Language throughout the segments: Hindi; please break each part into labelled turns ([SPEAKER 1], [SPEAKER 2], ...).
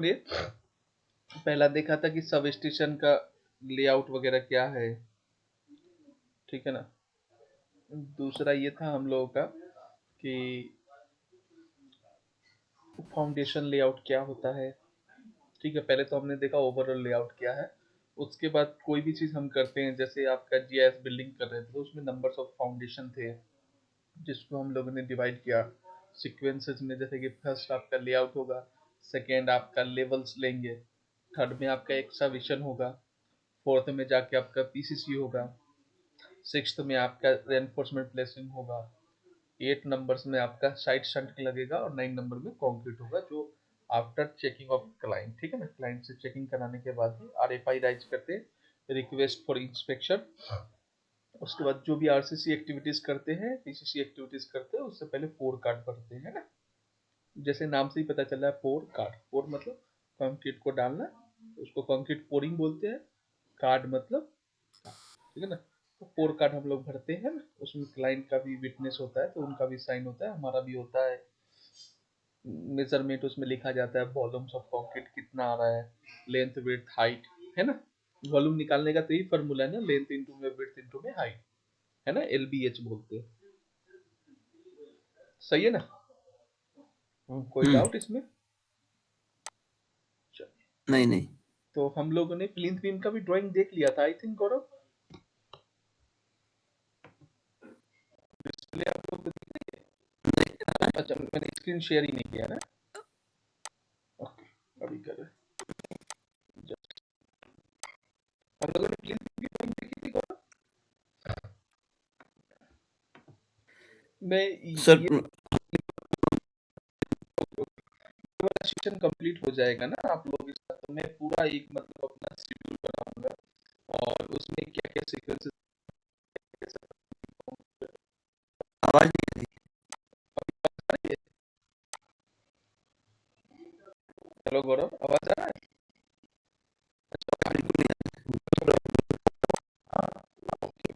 [SPEAKER 1] ये पहला देखा था कि सब स्टेशन का लेआउट वगैरह क्या है, ठीक है ना। दूसरा ये था हम लोगों का कि फाउंडेशन लेआउट क्या होता है, ठीक है। पहले तो हमने देखा ओवरऑल लेआउट क्या है। उसके बाद कोई भी चीज हम करते हैं, जैसे आपका जीआईएस बिल्डिंग कर रहे थे तो उसमें नंबर्स ऑफ फाउंडेशन थे, जिसको हम लोगों ने डिवाइड किया सीक्वेंसेस में। जैसे कि फर्स्ट आपका लेआउट होगा, सेकेंड आपका लेवल्स लेंगे, थर्ड में आपका एक्सकवेशन होगा, फोर्थ में जाके आपका पीसीसी होगा, सिक्स्थ में आपका रेनफोर्समेंट प्लेसिंग होगा, 8 नंबर्स में आपका साइड शंट लगेगा और 9 नंबर में कंक्रीट होगा, जो आफ्टर चेकिंग ऑफ क्लाइंट, ठीक है ना। क्लाइंट से चेकिंग कराने के बाद ही आरएफआई राइज करते हैं, रिक्वेस्ट फॉर इंस्पेक्शन। उसके बाद जो भी आरसीसी एक्टिविटीज करते हैं, पीसीसी एक्टिविटीज करते हैं, उससे पहले फोर कार्ड भरते हैं ना। जैसे नाम से ही पता चल रहा है, फोर कार्ड, फोर मतलब कंक्रीट को डालना, उसको कंक्रीट पोरिंग बोलते हैं। कार्ड मतलब, ठीक है ना। तो फोर कार्ड हम लोग भरते हैं ना, उसमें क्लाइंट का भी विटनेस होता है, तो उनका भी साइन होता है, हमारा भी होता है। मेजरमेंट उसमें लिखा जाता है, वॉल्यूम्स ऑफ कंक्रीट कितना आ रहा है, लेंथ विड्थ हाइट, है ना। वॉल्यूम निकालने का तो यही फॉर्मूला है ना, लेंथ इंटू में विड्थ इंटू में हाइट, है ना, एलबीएच बोलते हैं। सही है ना। कोई
[SPEAKER 2] हम्म।
[SPEAKER 1] डाउट इसमें? चलिए,
[SPEAKER 2] नहीं नहीं।
[SPEAKER 1] तो हम लोगों ने प्लिंथ बीम का भी ड्राइंग देख लिया था आई थिंक, गौरव। डिस्प्ले आप लोग को दिख रही है? अच्छा, मैंने स्क्रीन शेयर ही नहीं किया ना। ओके, अभी कर रहे हैं। Just- हम लोगों ने प्लिंथ बीम की ड्राइंग देखी थी गौरव। मैं
[SPEAKER 2] सर
[SPEAKER 1] ये वाला सेशन कंप्लीट हो जाएगा ना आप लोगों के साथ, तो मैं पूरा एक मतलब अपना शेड्यूल बनाऊंगा, और उसमें क्या क्या सीक्वेंसेस।
[SPEAKER 2] आवाज नहीं
[SPEAKER 1] हेलो गौरव, आवाज आ रहा है?
[SPEAKER 2] आ रही, बिल्कुल नहीं आ
[SPEAKER 1] हाँ, ओके।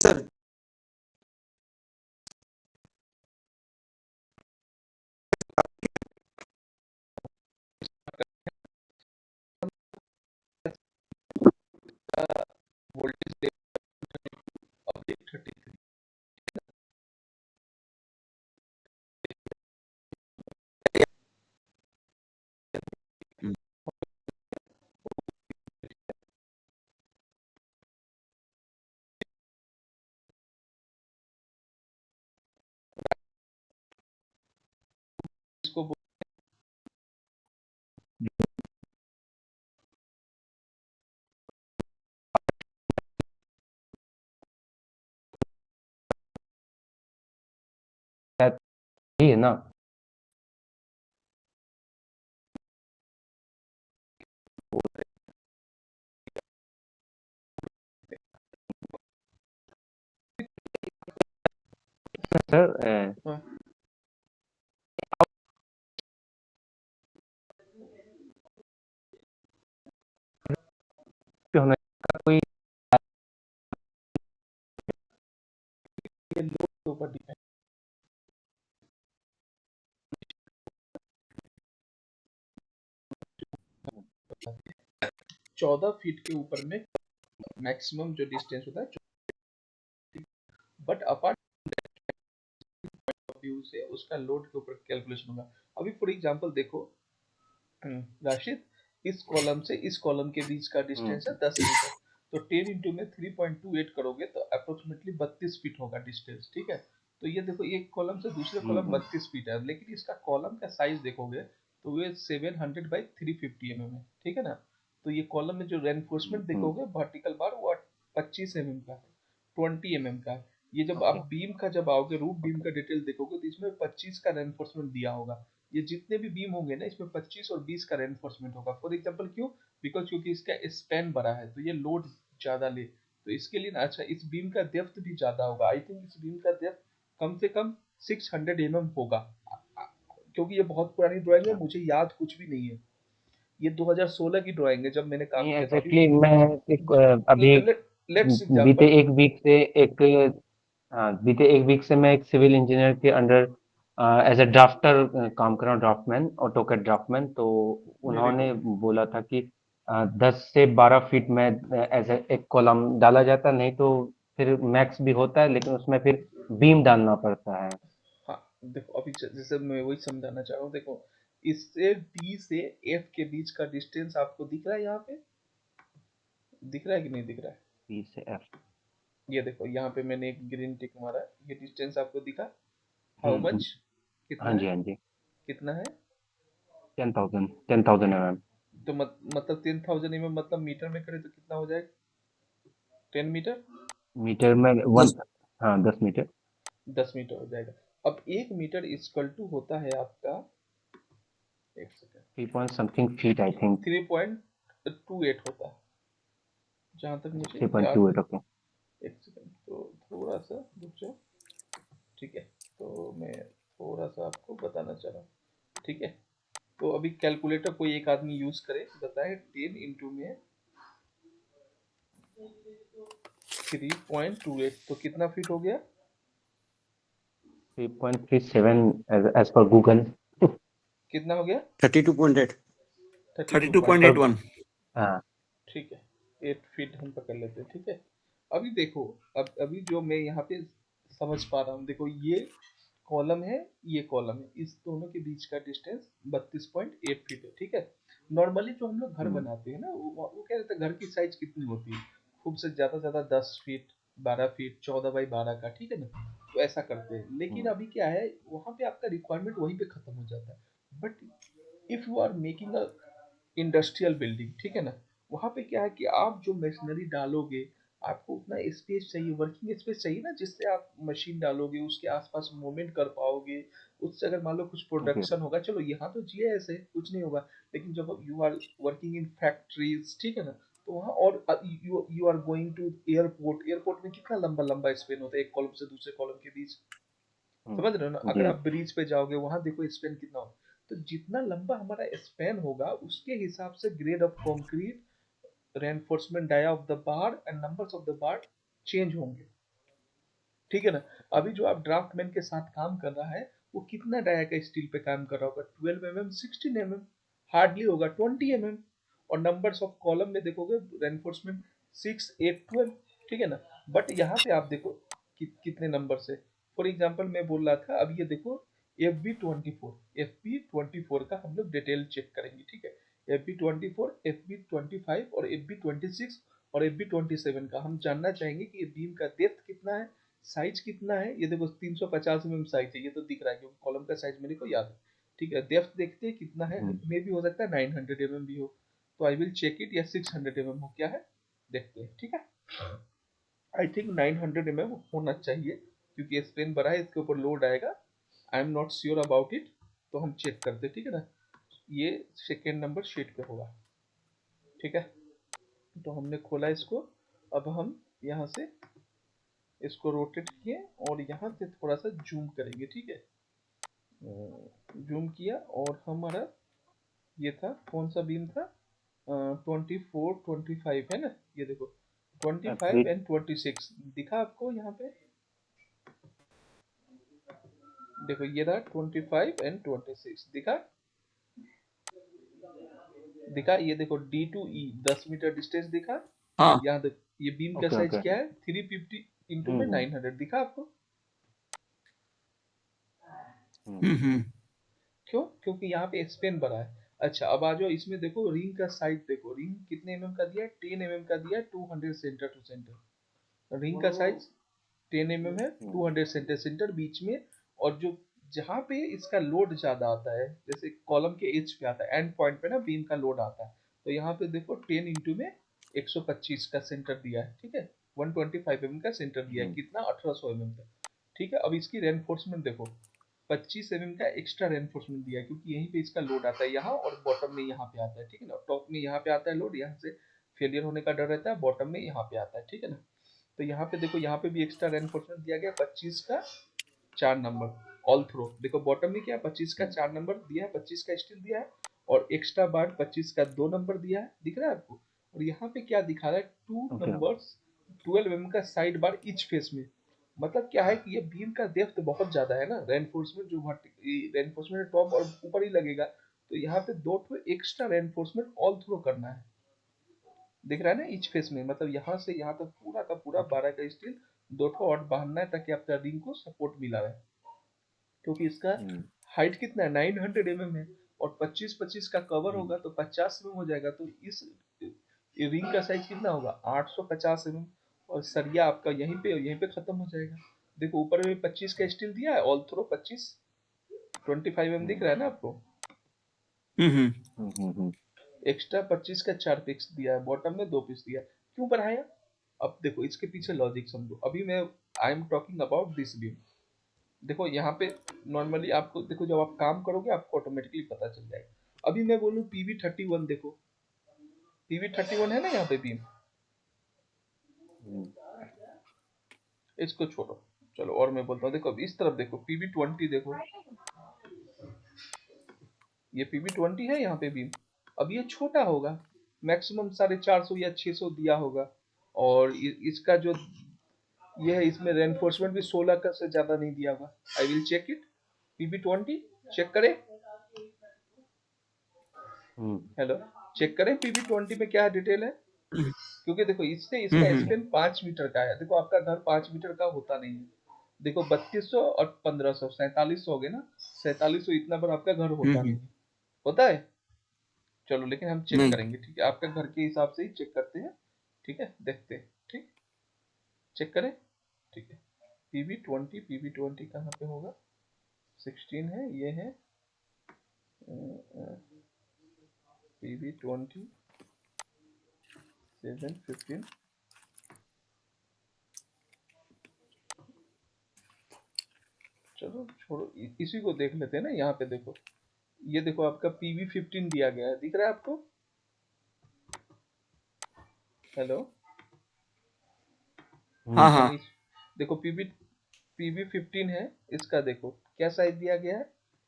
[SPEAKER 2] सर।
[SPEAKER 1] Voltage update 33।
[SPEAKER 2] हम्म,
[SPEAKER 1] इसको
[SPEAKER 3] ही है ना। सर
[SPEAKER 1] हाँ,
[SPEAKER 3] पे होना का कोई
[SPEAKER 1] ये लोड के ऊपर डिपेंड। 14 फीट के ऊपर में मैक्सिमम जो डिस्टेंस होता है, बट अपार्ट व्यू से उसका लोड के ऊपर कैलकुलेशन होगा। अभी फॉर एग्जांपल देखो, राशिद, इस कॉलम से इस कॉलम के बीच का डिस्टेंस है 10 मीटर, तो 10 इंटू में 3.28 करोगे तो अप्रोक्सीमेटली 32 फीट होगा डिस्टेंस, ठीक है। तो ये देखो, एक कॉलम से दूसरे कॉलम 32 फीट है, लेकिन इसका कॉलम का साइज देखोगे तो ये 700 बाई 350 mm है, ठीक है ना। तो ये कॉलम में जो रेनफोर्समेंट देखोगे वर्टिकल बार वो 25 mm का है, 20 mm का है। ये जब आप
[SPEAKER 3] ओके
[SPEAKER 1] बीम का जब आओगे, रूफ बीम का डिटेल देखोगे तो इसमें 25 का रेनफोर्समेंट दिया होगा। ये जितने भी बीम होंगे ना, इसमें 25 और 20 का रेनफोर्समेंट होगा। फॉर एग्जांपल क्यों? बिकॉज क्योंकि इसका स्पैन बड़ा है तो ये लोड ज्यादा ले, तो इसके लिए ना, अच्छा, इस बीम का डेप्थ भी ज्यादा होगा। आई थिंक इस बीम का डेप्थ कम से कम 600 mm होगा, क्योंकि ये बहुत पुरानी ड्राइंग है,
[SPEAKER 3] अच्छा
[SPEAKER 1] मुझे याद कुछ भी नहीं है। ये 2016 की ड्राइंग है जब मैंने काम
[SPEAKER 3] नहीं
[SPEAKER 1] किया था। अभी
[SPEAKER 3] एग्जैक्टली मैं एक, अभी
[SPEAKER 1] लेट्स
[SPEAKER 3] बीते
[SPEAKER 1] एग्जांपल,
[SPEAKER 3] एक वीक से एक हाँ बीते एक वीक से मैं एक सिविल इंजीनियर के अंडर एज ए ड्राफ्टर काम कर रहा हूँ, ड्राफ्टमैन, ऑटोकैड ड्राफ्टमैन। तो
[SPEAKER 1] वेरी
[SPEAKER 3] उन्होंने
[SPEAKER 1] गुड।
[SPEAKER 3] बोला था कि 10 से 12 फीट में एज ए एक कॉलम डाला जाता है, नहीं तो फिर मैक्स भी होता है लेकिन उसमें फिर बीम डालना पड़ता है।
[SPEAKER 1] हाँ, देखो अभी जैसे मैं वही समझाना चाह रहा हूँ, देखो इससे डी से एफ के बीच का डिस्टेंस आपको दिख रहा है, यहाँ पे दिख रहा है कि नहीं दिख रहा है?
[SPEAKER 3] बी से एफ।
[SPEAKER 1] ये देखो, यहाँ पे मैंने एक ग्रीन टिक मारा है, ये डिस्टेंस आपको दिखा? How
[SPEAKER 3] hmm,
[SPEAKER 1] much? कितना
[SPEAKER 3] हाँ जी
[SPEAKER 1] है?
[SPEAKER 3] हाँ जी।
[SPEAKER 1] कितना है?
[SPEAKER 3] 10,000 mm।
[SPEAKER 1] तो मतलब 10,000 mm मतलब मीटर में करे तो कितना हो जाएगा? 10 मीटर?
[SPEAKER 3] मीटर में वन, हाँ 10 मीटर।
[SPEAKER 1] 10 मीटर हो जाएगा। अब 1 मीटर इक्वल टू होता है आपका, एक second,
[SPEAKER 3] 3 point something feet I think.
[SPEAKER 1] 3.28 होता है, जहाँ तक मुझे
[SPEAKER 3] थ्री पॉइंट
[SPEAKER 1] याद
[SPEAKER 3] टू
[SPEAKER 1] है।
[SPEAKER 3] Eight okay.
[SPEAKER 1] एक सेकेंड, तो थोड़ा सा रुक जाओ, ठीक है। तो मैं थोड़ा सा आपको बताना चाह रहा हूँ, ठीक है। तो अभी कैलकुलेटर कोई एक आदमी यूज करे, बताए 10 इंटू में 3.28 तो कितना फीट हो गया?
[SPEAKER 3] 3.37 एज पर गूगल।
[SPEAKER 1] कितना हो गया?
[SPEAKER 2] 32.8
[SPEAKER 1] 32.8।
[SPEAKER 2] 32.81।
[SPEAKER 3] हाँ
[SPEAKER 1] ठीक है, 8 फीट हम पकड़ लेते हैं, ठीक है। अभी देखो, अब अभी जो मैं यहाँ पे समझ पा रहा हूँ, देखो ये कॉलम है, ये कॉलम है, इस दोनों के बीच का डिस्टेंस 32.8 फीट है, ठीक है। नॉर्मली जो हम लोग घर
[SPEAKER 3] हम्म,
[SPEAKER 1] बनाते हैं ना, वो क्या रहता है, घर की साइज कितनी होती है? खूब से ज्यादा 10 फीट, 12 फीट, 14 बाई 12 का, ठीक है ना। तो ऐसा करते हैं, लेकिन
[SPEAKER 3] हम्म,
[SPEAKER 1] अभी क्या है, वहां पे आपका रिक्वायरमेंट वहीं पे खत्म हो जाता है। But if you are making a industrial building, ठीक है ना, वहां पे क्या है कि आप जो मशीनरी डालोगे, आपको उतना स्पेस चाहिए, वर्किंग स्पेस चाहिए ना, जिससे आप मशीन डालोगे उसके आसपास मूवमेंट कर पाओगे। उससे अगर मान लो कुछ
[SPEAKER 3] ओके
[SPEAKER 1] प्रोडक्शन होगा, चलो यहाँ तो जीआईएस है, कुछ नहीं होगा, लेकिन जब you are working in factories, ठीक है ना, तो वहाँ और you are going to airport, airport में कितना लंबा लंबा स्पेन होता है एक कॉलम से दूसरे कॉलम के बीच, समझ रहे हो ना। अगर
[SPEAKER 3] जी
[SPEAKER 1] आप ब्रिज पे जाओगे, वहां देखो स्पेन कितना होगा। तो जितना लंबा हमारा स्पेन होगा, उसके हिसाब से grade of concrete, reinforcement dia of the bar and numbers of the bar change होंगे, ठीक है ना। अभी जो आप ड्राफ्टमैन के साथ काम कर रहा है, वो कितना डाया का स्टील पे काम कर रहा होगा? 12 mm, 16 mm, हार्डली होगा 20 mm। और नंबर्स ऑफ कॉलम में देखोगे, रेनफोर्समेंट 6, 8, 12, ठीक है ना। बट यहाँ पे आप देखो कितने नंबर से, फॉर एग्जाम्पल मैं बोल रहा था, अब ये देखो, FB24 का हम लोग डिटेल चेक करेंगे, ठीक है। FB24, FB25 और FB26 और FB27 का हम जानना चाहेंगे कि ये बीम का डेप्थ कितना है, साइज कितना है। ये देखो 350 mm साइज है, ये तो दिख रहा है क्योंकि कॉलम का साइज मेरे को याद है, ठीक है। डेप्थ देखते हैं कितना है, मे भी हो सकता है 900 mm भी हो, तो आई विल चेक इट, या 600 mm हो, क्या है देखते हैं, ठीक है। आई थिंक 900 mm होना चाहिए, क्योंकि स्पेन बड़ा है, इसके ऊपर लोड आएगा। I am not sure about it, तो हम चेक करते हैं, ठीक है ना। ये सेकेंड नंबर शीट पे होगा, ठीक है। तो हमने खोला इसको, अब हम यहाँ से इसको रोटेट किए और यहाँ से थोड़ा सा जूम करेंगे, ठीक है। जूम किया और हमारा ये था, कौन सा बीम था, 24 25 है ना, ये देखो 25 एंड 26 दिखा आपको यहाँ पे, देखो ये रहा 25 एंड 26 दिखा दिखा, ये देखो D2E 10 मीटर डिस्टेंस दिखा।
[SPEAKER 2] हाँ
[SPEAKER 1] यहाँ देखो ये बीम का
[SPEAKER 3] ओके
[SPEAKER 1] साइज
[SPEAKER 3] ओके।
[SPEAKER 1] क्या है, 350 इंटू में 900 दिखा आपको। क्यों? क्योंकि यहाँ पे स्पेन बढ़ा है। अच्छा अब आ जाओ इसमें, देखो रिंग का साइज, देखो रिंग कितने mm का दिया है, 10 mm का दिया है, 200 सेंटर टू सेंटर। रिंग का साइज 10 mm है, 200 सेंटर सेंटर बीच में। और जो जहाँ पे इसका लोड ज्यादा आता है, जैसे कॉलम के एज पे आता है, एंड पॉइंट पे ना बीम का लोड आता है, तो यहाँ पे देखो 10 इंटू में 125 का सेंटर दिया है, ठीक है। 125 mm का सेंटर दिया है, कितना, 1800 mm का, ठीक है। अब इसकी रेनफोर्समेंट देखो, 25 mm का एक्स्ट्रा रेनफोर्समेंट दिया है, क्योंकि यहीं पे इसका लोड आता है यहाँ, और बॉटम में यहाँ पे आता है, ठीक है ना। टॉप में यहाँ पे आता है लोड, यहाँ से फेलियर होने का डर रहता है, बॉटम में यहाँ पे आता है, ठीक है ना। तो यहाँ पे देखो, यहाँ पे भी एक्स्ट्रा रेनफोर्समेंट दिया गया 25 का 4 नंबर ऑल थ्रो। देखो बॉटम में क्या 25 का 4 नंबर दिया है, 25 का स्टील दिया है, और एक्स्ट्रा बार 25 का 2 नंबर दिया है, दिख रहा है आपको। और यहाँ पे क्या दिखा रहा है, 2 नंबर्स 12 mm का साइड बार ईच फेस में। मतलब क्या है कि ये बीम का डेप्थ बहुत ज्यादा है ना, रेनफोर्समेंट जो रेनफोर्समेंट टॉप और ऊपर ही लगेगा, तो यहाँ पे 2 ठो एक्स्ट्रा रेनफोर्समेंट ऑल थ्रो करना है, दिख रहा है ना ईच फेस में। मतलब यहाँ से यहाँ तक पूरा का पूरा 12 का स्टील 2 ठो और बांधना है, ताकि आपका रिंग को सपोर्ट मिला रहे। क्योंकि इसका हाइट कितना है, 900 mm है, और 25 का कवर होगा तो 50 mm हो जाएगा। तो इस रिंग का साइज कितना होगा, 850 mm। और सरिया आपका यहीं पे खत्म हो जाएगा। देखो ऊपर में 25 का स्टील दिया है, ऑल थ्रो 25, 25 mm दिख रहा है ना आपको। एक्स्ट्रा 25 का 4 पीस दिया है, बॉटम में 2 पीस दिया है। क्यों बढ़ाया? अब देखो इसके पीछे लॉजिक समझो। अभी मैं I am talking about this beam. देखो यहाँ पे नॉर्मली आपको, देखो जब आप काम करोगे आपको ऑटोमेटिकली पता चल जाएगा। अभी मैं बोलूँ PV31, देखो PV31 है ना यहाँ पे बीम, इसको छोड़ो, चलो और मैं बोलता हूँ। देखो इस तरफ देखो PV20, देखो ये PV20 है यहाँ पे बीम। अब ये छोटा होगा, मैक्सिमम 450 या 600 दिया होगा, और इसका जो ये है, इसमें रेनफोर्समेंट भी 16 का से ज्यादा नहीं दिया होगा। I will check it, PV20 check करें, हेलो, चेक करें PV20 में क्या डिटेल है। क्योंकि देखो इससे इसका स्पेन 5 मीटर का है। देखो आपका घर 5 मीटर का होता नहीं है। देखो 3200 और 1500 4700 हो गए ना, 4700 इतना बड़ा आपका घर होता नहीं है, होता है। चलो लेकिन हम चेक
[SPEAKER 2] नहीं
[SPEAKER 1] करेंगे, ठीक है, आपका घर के हिसाब से ही चेक करते हैं, ठीक है, देखते हैं, ठीक, चेक करें, ठीक है। PV20 कहाँ पे होगा, 16 है, ये है PV20 715। चलो छोड़ो, इसी को देख लेते हैं ना। यहाँ पे देखो, ये देखो आपका PV15 दिया गया है, दिख रहा है आपको, हेलो।
[SPEAKER 2] हाँ हाँ
[SPEAKER 1] देखो PV15 है, इसका देखो क्या साइज दिया गया है,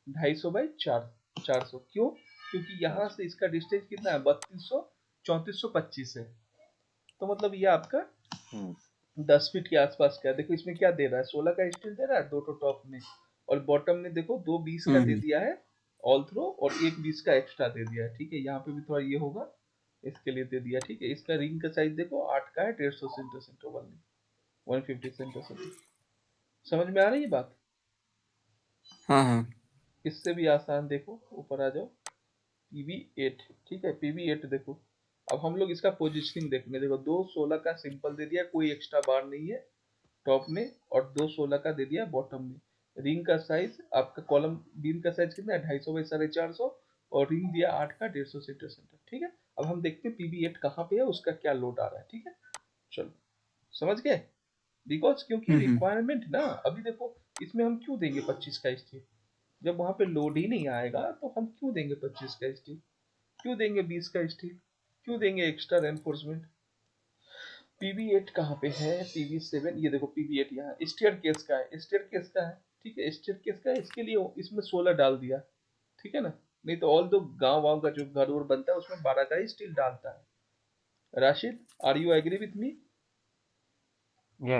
[SPEAKER 1] 250 बाई 400। क्यों? क्योंकि यहाँ से इसका डिस्टेंस कितना है, 3200 3425 है। तो मतलब ये आपका 10 फीट के आसपास का है। देखो इसमें क्या दे रहा है, 16 का स्टील दे रहा है, 2 तो टॉप में, और बॉटम में देखो 2 20 का दे दिया है ऑल थ्रो, और 1 20 का एक्स्ट्रा दे दिया है, ठीक है। यहाँ पे भी थोड़ा ये होगा, इसके लिए दे दिया, ठीक है। इसका रिंग का साइज देखो 8 का है, 150 सेंटर सेंटर वाली, 150 सेंटर सेंटर। समझ में आ रही है बात?
[SPEAKER 2] हाँ हाँ
[SPEAKER 1] इससे भी आसान देखो, ऊपर आ जाओ, PV8, ठीक है, PV8 देखो। अब हम लोग इसका पोजिशनिंग देखेंगे। देखो 2 16 का सिंपल दे दिया, कोई एक्स्ट्रा बार नहीं है टॉप में, और 2 16 का दे दिया बॉटम में। रिंग का साइज आपका, कॉलम बीम का साइज कितना है, 250 बाई 450, और रिंग दिया 8 का, 150 सेंटर सेंटर, ठीक है। अब हम देखते हैं PV8 कहाँ पे है, उसका क्या लोड आ रहा है, ठीक है। चलो समझ गए, बिकॉज क्योंकि रिक्वायरमेंट ना, अभी देखो इसमें हम क्यों देंगे 25 का स्टील, जब वहां पे लोड ही नहीं आएगा तो हम क्यों देंगे 25 का स्टील, क्यों देंगे 20 का स्टील, क्यों देंगे एक्स्ट्रा रेनफोर्समेंट। PV8 कहाँ पे है, PV7, ये देखो PV8 यहाँ स्टेयर केस का है, स्टेयर केस का है, ठीक है, स्टेयर केस का है, इसके लिए इसमें 16 डाल दिया, ठीक है ना। नहीं तो ऑल दो गांव वाँव का जो घर उर बनता है उसमें 12 का ही स्टील डालता है। Rashid, are you agree with me?
[SPEAKER 3] या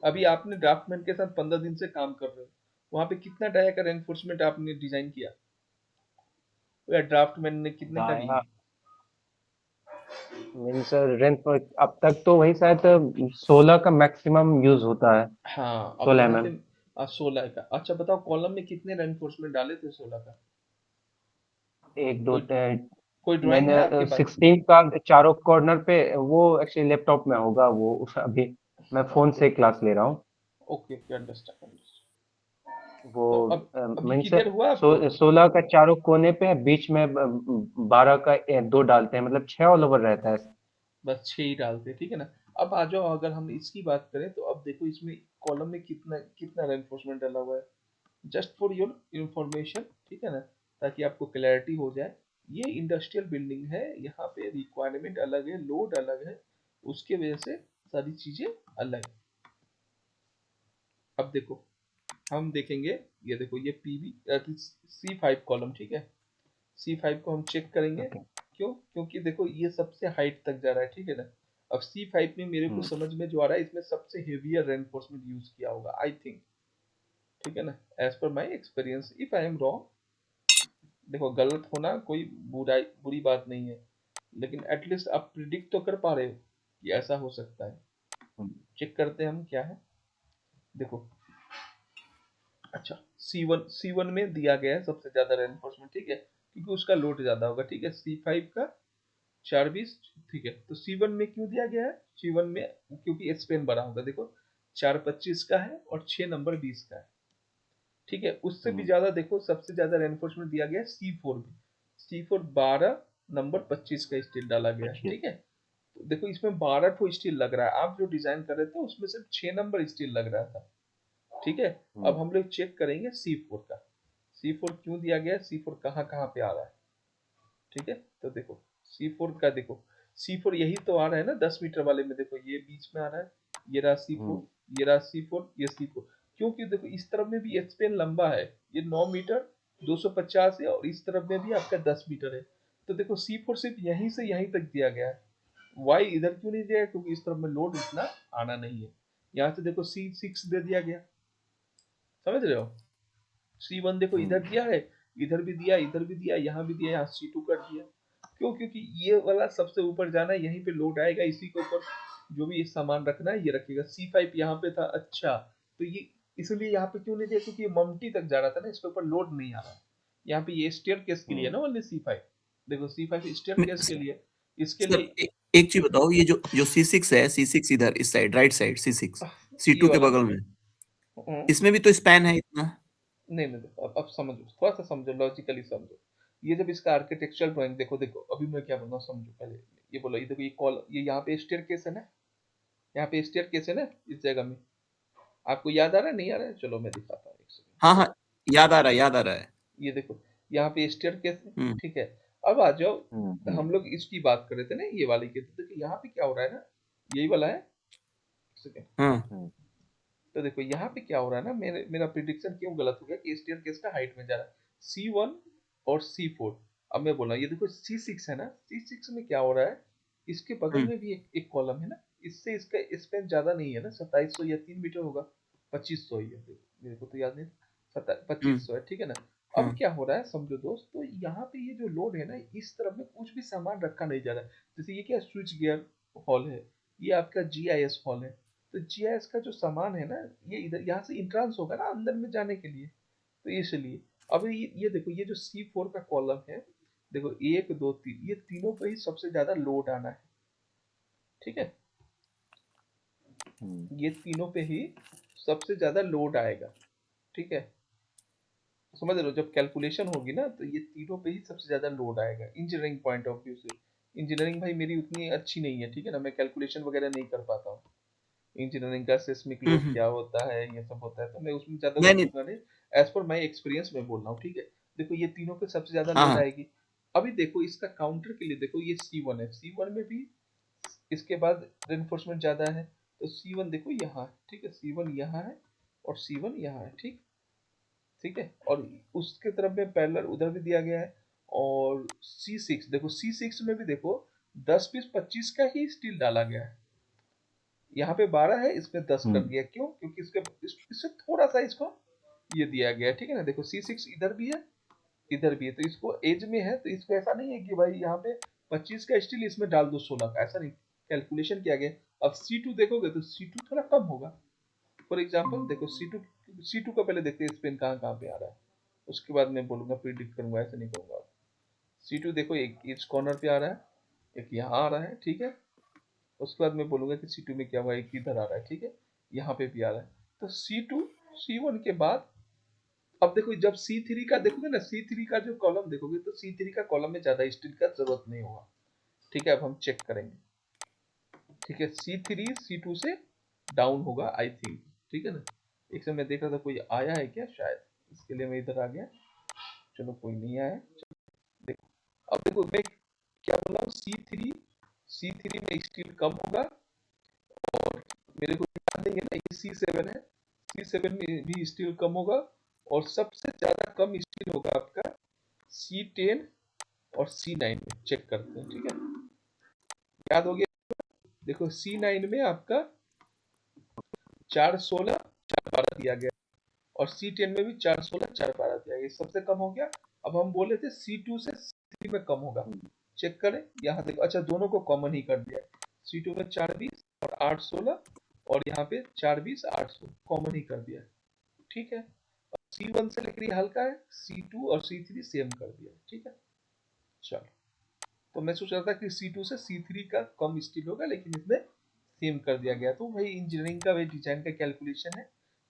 [SPEAKER 1] अभी आपने ड्राफ्टमैन के साथ 15 दिन से काम कर रहे हो, वहां पे कितना डाया का रेनफोर्समेंट आपने डिजाइन किया, या ड्राफ्टमैन ने कितने का
[SPEAKER 3] डाया
[SPEAKER 1] दिया?
[SPEAKER 3] मीन्स रेंट पर अब तक तो वही शायद 16 का मैक्सिमम यूज होता है,
[SPEAKER 1] हाँ, अब
[SPEAKER 3] 16
[SPEAKER 1] यहाँ
[SPEAKER 3] mm।
[SPEAKER 1] पे 16 का। अच्छा बताओ, कॉलम में कितने रेनफोर्समेंट डाले थे 16 का?
[SPEAKER 3] एक दो
[SPEAKER 1] कोई कोई ड्राइंग है आपके
[SPEAKER 3] मैंने
[SPEAKER 1] पास?
[SPEAKER 3] 16 का चारों कॉर्नर पे, वो एक्चुअली लैपटॉप में होगा वो अभी मैं फोन
[SPEAKER 1] ओके
[SPEAKER 3] से क्लास ले रहा हूँ।
[SPEAKER 1] Okay okay, understand.
[SPEAKER 3] वो
[SPEAKER 1] तो अब अभी
[SPEAKER 3] मीन्स
[SPEAKER 1] क्लियर हुआ आपको?
[SPEAKER 3] 16 का चारों कोने पे है, बीच में 12 का दो डालते हैं, मतलब 6 ऑल ओवर रहता है।
[SPEAKER 1] बस 6 ही डालते, ठीक है ना। अब आ जाओ, अगर हम इसकी बात करें तो अब देखो इसमें कॉलम में कितना कितना रेनफोर्समेंट डाला हुआ है, जस्ट फॉर योर इंफॉर्मेशन, ठीक है ना, ताकि आपको क्लैरिटी हो जाए। ये इंडस्ट्रियल बिल्डिंग है, यहाँ पे रिक्वायरमेंट अलग है, लोड अलग है, उसके वजह से सारी चीजें अलग है। अब देखो, हम देखेंगे, ये देखो ये पीवी C5 कॉलम, ठीक है, C5 को हम चेक करेंगे।
[SPEAKER 3] ओके।
[SPEAKER 1] क्यों? क्योंकि देखो ये सबसे हाइट तक जा रहा है, ठीक है ना। अब C5 में मेरे को
[SPEAKER 3] हम्म
[SPEAKER 1] समझ में जो आ रहा है, इसमें सबसे हेवियर रेनफोर्समेंट यूज किया होगा, आई थिंक, ठीक है ना, as per my experience. If I am wrong, देखो गलत होना कोई बुरी बात नहीं है, लेकिन एटलीस्ट आप प्रिडिक्ट तो कर पा रहे हो कि ऐसा हो सकता है।
[SPEAKER 3] हम्म
[SPEAKER 1] चेक करते हैं हम क्या है, देखो। अच्छा, C1 में दिया गया है सबसे ज्यादा रेनफोर्समेंट, ठीक है, क्योंकि उसका लोड ज्यादा होगा, ठीक है। C5 का 420, ठीक है। तो C1 में क्यों दिया गया है? C1 में क्योंकि स्पेन बड़ा होगा, देखो 425 का है और 6 नंबर 20 का है, ठीक है। उससे भी
[SPEAKER 3] हम्म
[SPEAKER 1] ज्यादा देखो, सबसे ज्यादा रेनफोर्समेंट दिया गया है C4 में। C4 12 नंबर 25 का स्टील डाला गया है,
[SPEAKER 3] 25।
[SPEAKER 1] ठीक है। तो देखो इसमें 12 ठो स्टील लग रहा है, आप जो डिजाइन कर रहे थे उसमें सिर्फ 6 नंबर स्टील लग रहा था, ठीक है। अब
[SPEAKER 3] हम्म
[SPEAKER 1] हम लोग चेक करेंगे C4 का, C4 क्यों दिया गया है, C4 कहाँ कहाँ पे आ रहा है, ठीक है। तो देखो C4 का, देखो C4 यही तो आ रहा है ना 10 मीटर वाले में, देखो ये बीच में आ रहा है, ये रहा C4,
[SPEAKER 3] हम्म
[SPEAKER 1] ये रहा C4, ये C4। क्योंकि देखो इस तरफ में भी स्पेन लंबा है, ये 9 मीटर 250 है, और इस तरफ में भी आपका 10 मीटर है। तो देखो C4 सिर्फ यहीं से यहीं तक दिया गया है, वाई इधर क्यों नहीं दिया है? क्योंकि इस तरफ में लोड इतना आना नहीं है। यहाँ से देखो C6 दे दिया गया, समझ रहे हो। C1 देखो इधर
[SPEAKER 3] हम्म
[SPEAKER 1] दिया है, इधर भी दिया, इधर भी दिया, यहाँ भी दिया, यहाँ C2 कर दिया। क्यों? क्योंकि ये वाला सबसे ऊपर जाना है, यहीं पे लोड आएगा, इसी के ऊपर जो भी सामान रखना है ये रखेगा। C5 यहाँ पे था, अच्छा, तो ये इसलिए यहाँ पे क्यों नहीं दिया? क्योंकि ये ममटी तक जा रहा था ना, इसके ऊपर लोड नहीं आ रहा। यहाँ पे ये स्टेयर केस के लिए ना
[SPEAKER 3] हम्म
[SPEAKER 1] ओनली C5, देखो C5 स्टेयर केस के
[SPEAKER 2] सर,
[SPEAKER 1] लिए, इसके
[SPEAKER 2] सर
[SPEAKER 1] लिए।
[SPEAKER 2] एक चीज बताओ, ये जो जो C6 है, C6 इधर इस साइड राइट साइड C6
[SPEAKER 1] ये
[SPEAKER 2] C2 के
[SPEAKER 1] वाला
[SPEAKER 2] बगल में,
[SPEAKER 1] हम्म,
[SPEAKER 2] इसमें भी तो स्पैन है इतना।
[SPEAKER 1] नहीं नहीं, देखो अब समझो, थोड़ा सा समझो, लॉजिकली समझो। ये जब इसका आर्किटेक्चरल ड्राइंग देखो, देखो अभी मैं क्या बोल रहा हूँ समझो पहले। ये बोलो, ये देखो, ये कॉल, ये यहाँ पे स्टेयर केस है ना, यहाँ पे स्टेयर केस है ना, इस जगह में। आपको याद आ रहा है, नहीं आ रहा है? चलो मैं दिखाता हूँ, एक सेकंड।
[SPEAKER 2] हाँ हाँ, याद आ रहा है, याद आ रहा है।
[SPEAKER 1] ये देखो, यहाँ पे स्टेयर केस है,
[SPEAKER 2] हम्म
[SPEAKER 1] ठीक है। अब आ जाओ,
[SPEAKER 3] हम्म
[SPEAKER 1] हम लोग इसकी बात कर रहे थे ना, ये वाले की, तो देखो यहाँ पे क्या हो रहा है ना, यही वाला है, एक सेकंड।
[SPEAKER 2] हाँ
[SPEAKER 3] हम्म
[SPEAKER 1] तो देखो यहाँ पे क्या हो रहा है ना, मेरा प्रिडिक्शन क्यों गलत हो गया कि स्टेयर केस का हाइट में जा रहा है, C1 और C4। अब मैं बोल रहा हूँ, ये देखो C6 है ना, C6 में क्या हो रहा है, इसके बगल
[SPEAKER 2] हम्म
[SPEAKER 1] में भी एक कॉलम है ना, इससे इसका स्पेन ज्यादा नहीं है ना, 2700 या 3 मीटर होगा, 2500 ही है, मेरे को तो याद नहीं, 2500 है, ठीक है ना। अब
[SPEAKER 2] हाँ
[SPEAKER 1] क्या हो रहा है समझो दोस्त, तो यहाँ पे ये जो लोड है ना, इस तरफ में कुछ भी सामान रखा नहीं जा रहा है। जैसे ये क्या स्विच गियर हॉल है, ये आपका GIS हॉल है। तो GIS का जो सामान है ना, ये इधर यहाँ से इंट्रांस होगा ना अंदर में जाने के लिए, तो इसलिए। अब ये देखो, ये जो C4 का कॉलम है, देखो 1 2 3, ये तीनों पे ही सबसे ज्यादा लोड आना है, ठीक है।
[SPEAKER 3] हम्म
[SPEAKER 1] ये तीनों पे ही सबसे ज्यादा लोड आएगा, ठीक है। समझ रहे हो, जब कैलकुलेशन होगी ना, तो ये तीनों पे ही सबसे ज्यादा लोड आएगा इंजीनियरिंग पॉइंट ऑफ व्यू से। इंजीनियरिंग भाई मेरी उतनी अच्छी नहीं है, ठीक है ना, मैं कैलकुलेशन वगैरह नहीं कर पाता हूँ। इंजीनियरिंग का सिस्मिक लोड
[SPEAKER 2] हम्म।
[SPEAKER 1] क्या होता है, ये सब होता है, तो मैं उसमें ज्यादा
[SPEAKER 2] नहीं नहीं।
[SPEAKER 1] घुसूंगा नहीं। एज पर माई एक्सपीरियंस में बोल रहा हूँ, ठीक है। देखो ये तीनों पे सबसे ज्यादा
[SPEAKER 2] हाँ
[SPEAKER 1] लोड
[SPEAKER 2] हाँ।
[SPEAKER 1] आएगी। अभी देखो इसका काउंटर के लिए, देखो ये C1 है, C1 में भी इसके बाद रेनफोर्समेंट ज्यादा है तो C1 देखो यहाँ है, ठीक है, C1 यहाँ है और C1 यहाँ है, ठीक ठीक है। और उसके तरफ में पैरेलल उधर भी दिया गया है। और C6 देखो, C6 में भी देखो 10 पीस 25 का ही स्टील डाला गया है। यहाँ पे 12 है, इसमें 10 कर दिया, क्यों? क्योंकि इससे थोड़ा सा इसको ये दिया गया है, ठीक है ना। देखो C6 इधर भी है, इधर भी है, तो इसको एज में है, तो इसको ऐसा नहीं है कि भाई यहाँ पे 25 का स्टील इसमें डाल दो 16 का, ऐसा नहीं, कैलकुलेशन किया गया। अब C2 देखोगे तो C2 थोड़ा कम होगा। फॉर एग्जाम्पल देखो C2 का पहले देखते हैं स्पेन कहाँ कहाँ पे आ रहा है, उसके बाद मैं बोलूंगा, प्रिडिक्ट करूंगा, ऐसे नहीं करूंगा। C2 देखो एक इस कॉर्नर पे आ रहा है, एक यहाँ आ रहा है, ठीक है। उसके बाद मैं बोलूंगा कि C2 में क्या हुआ, एक इधर आ रहा है, ठीक है, यहाँ पे भी आ रहा है। तो C2 C1 के बाद अब देखो जब C3 का देखोगे ना, C3 का जो कॉलम देखोगे तो C3 का कॉलम में ज्यादा स्टील का जरूरत नहीं होगा, ठीक है। अब हम चेक करेंगे, ठीक है, C3 C2 से डाउन होगा आई थिंक, ठीक है ना। एक समय मैं देख रहा था कोई आया है क्या, शायद इसके लिए मैं इधर आ गया। चलो कोई नहीं आया। देखो अब देखो मैं क्या बोल रहा हूँ, C3 में स्टील कम होगा, और मेरे को याद नहीं है ना, ये C7 है, C7 में भी स्टील कम होगा, और सबसे ज्यादा कम स्टील होगा आपका C10 और C9 में। चेक करते हैं, ठीक है, याद हो गया। देखो C9 में आपका 416 412 दिया गया, और C10 में भी 416 412 दिया गया, सबसे कम हो गया। अब हम बोले थे C2 से C3 में कम होगा, चेक करें, यहाँ देखो, अच्छा दोनों को कॉमन ही कर दिया, C2 में 420 और 816, और यहाँ पे 420 816 कॉमन ही कर दिया, ठीक है। C1 से लेकर ये हल्का है, C2 और C3 सेम कर दिया, ठीक है। चलो, तो मैं सोच रहा था कि C2 से C3 का कम स्टील होगा, लेकिन इसमें सेम कर दिया गया। तो भाई इंजीनियरिंग का, भाई डिजाइन का कैलकुलेशन है,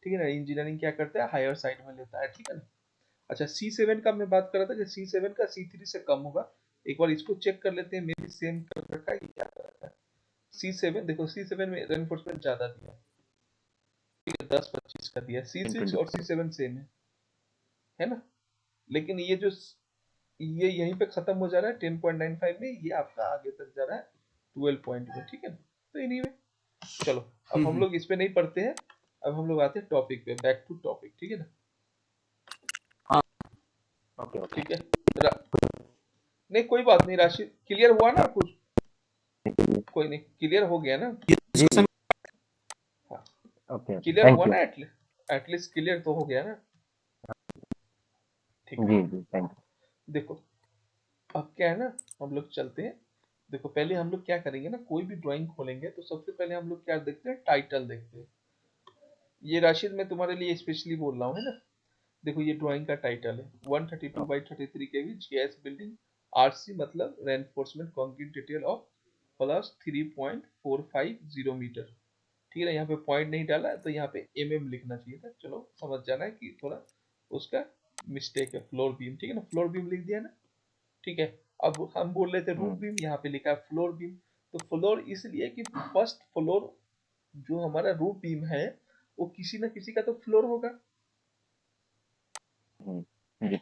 [SPEAKER 1] ठीक है ना। इंजीनियरिंग क्या करता है, हायर साइड में लेता है, ठीक है ना। अच्छा C7 का मैं बात कर रहा था कि C7 का C3 से कम होगा। एक बार इसको चेक कर लेते हैं, मे भी सेम कर रखा है कि क्या कर रखा है। C7 देखो, C7 में रेनफोर्समेंट ज्यादा दिया, ठीक है, 10-25 का दिया। C6 और C7 सेम है ना। लेकिन ये जो ये यहीं पे खत्म हो जा रहा है 10.95 में, ये आपका आगे तक जा रहा है 12 पॉइंट में, ठीक है ना। तो एनीवे चलो, अब हम लोग इस पे नहीं पढ़ते हैं, अब हम लोग आते हैं टॉपिक पे, बैक टू टॉपिक, ठीक है ना।
[SPEAKER 3] ओके ओके
[SPEAKER 1] ठीक है, नहीं कोई बात नहीं, राशि क्लियर हुआ ना कुछ, कोई नहीं, क्लियर हो गया ना।
[SPEAKER 3] जी
[SPEAKER 1] हाँ,
[SPEAKER 3] ओके
[SPEAKER 1] क्लियर
[SPEAKER 3] थैंक
[SPEAKER 1] हुआ
[SPEAKER 3] यू
[SPEAKER 1] ना, एटलीस्ट क्लियर तो हो गया ना, ठीक है।
[SPEAKER 3] जी जी थैंक
[SPEAKER 1] देखो अब क्या है ना, हम लोग चलते हैं। देखो पहले हम लोग क्या करेंगे ना, कोई भी ड्राइंग खोलेंगे तो सबसे पहले हम लोग क्या देखते हैं, टाइटल देखते हैं। ये राशिद मैं तुम्हारे लिए स्पेशली बोल रहा हूँ, है ना। देखो ये ड्राइंग का टाइटल है 132/33 केवी जीआईएस बिल्डिंग, आरसी मतलब reinforcement concrete detail of plus 3.450 metre, ठीक है ना। यहाँ पे पॉइंट नहीं डाला तो यहाँ पे लिखना चाहिए था, चलो समझ जाना है कि थोड़ा उसका मिस्टेक है। फ्लोर बीम, ठीक है ना, फ्लोर बीम लिख दिया ना, ठीक है। अब हम बोल रहे थे रूफ बीम, यहाँ पे लिखा है फ्लोर बीम। तो फ्लोर इसलिए कि फर्स्ट फ्लोर जो हमारा रूफ बीम है, वो किसी ना किसी का तो फ्लोर होगा।
[SPEAKER 3] जी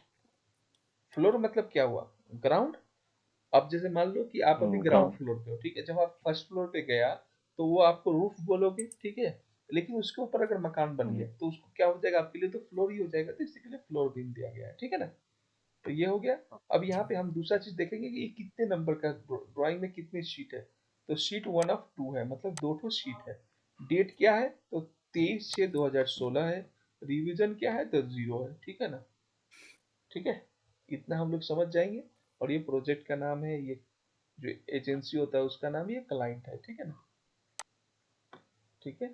[SPEAKER 1] फ्लोर मतलब क्या हुआ, ग्राउंड। अब जैसे मान लो कि आप अभी ग्राउंड
[SPEAKER 3] ग्राउंड
[SPEAKER 1] फ्लोर पे हो, ठीक है, जब आप फर्स्ट फ्लोर पे गया तो वो आपको रूफ बोलोगे, ठीक है। लेकिन उसके ऊपर अगर मकान बन गया तो उसको क्या हो जाएगा, आपके लिए तो फ्लोर ही हो जाएगा, तो इसी के लिए फ्लोर बीम दिया गया है, ठीक है ना। तो ये हो गया। अब यहाँ पे हम दूसरा चीज देखेंगे कि ये कितने नंबर का, ड्राइंग में कितनी शीट है। तो शीट 1 of 2 है, मतलब 2 शीट है। डेट क्या है, तो 23/6/2016 है। रिवीजन क्या है, तो 0 है, ठीक है ना। ठीक है, इतना हम लोग समझ जाएंगे। और ये प्रोजेक्ट का नाम है, ये जो एजेंसी होता है उसका नाम, ये क्लाइंट है, ठीक है ना। ठीक है,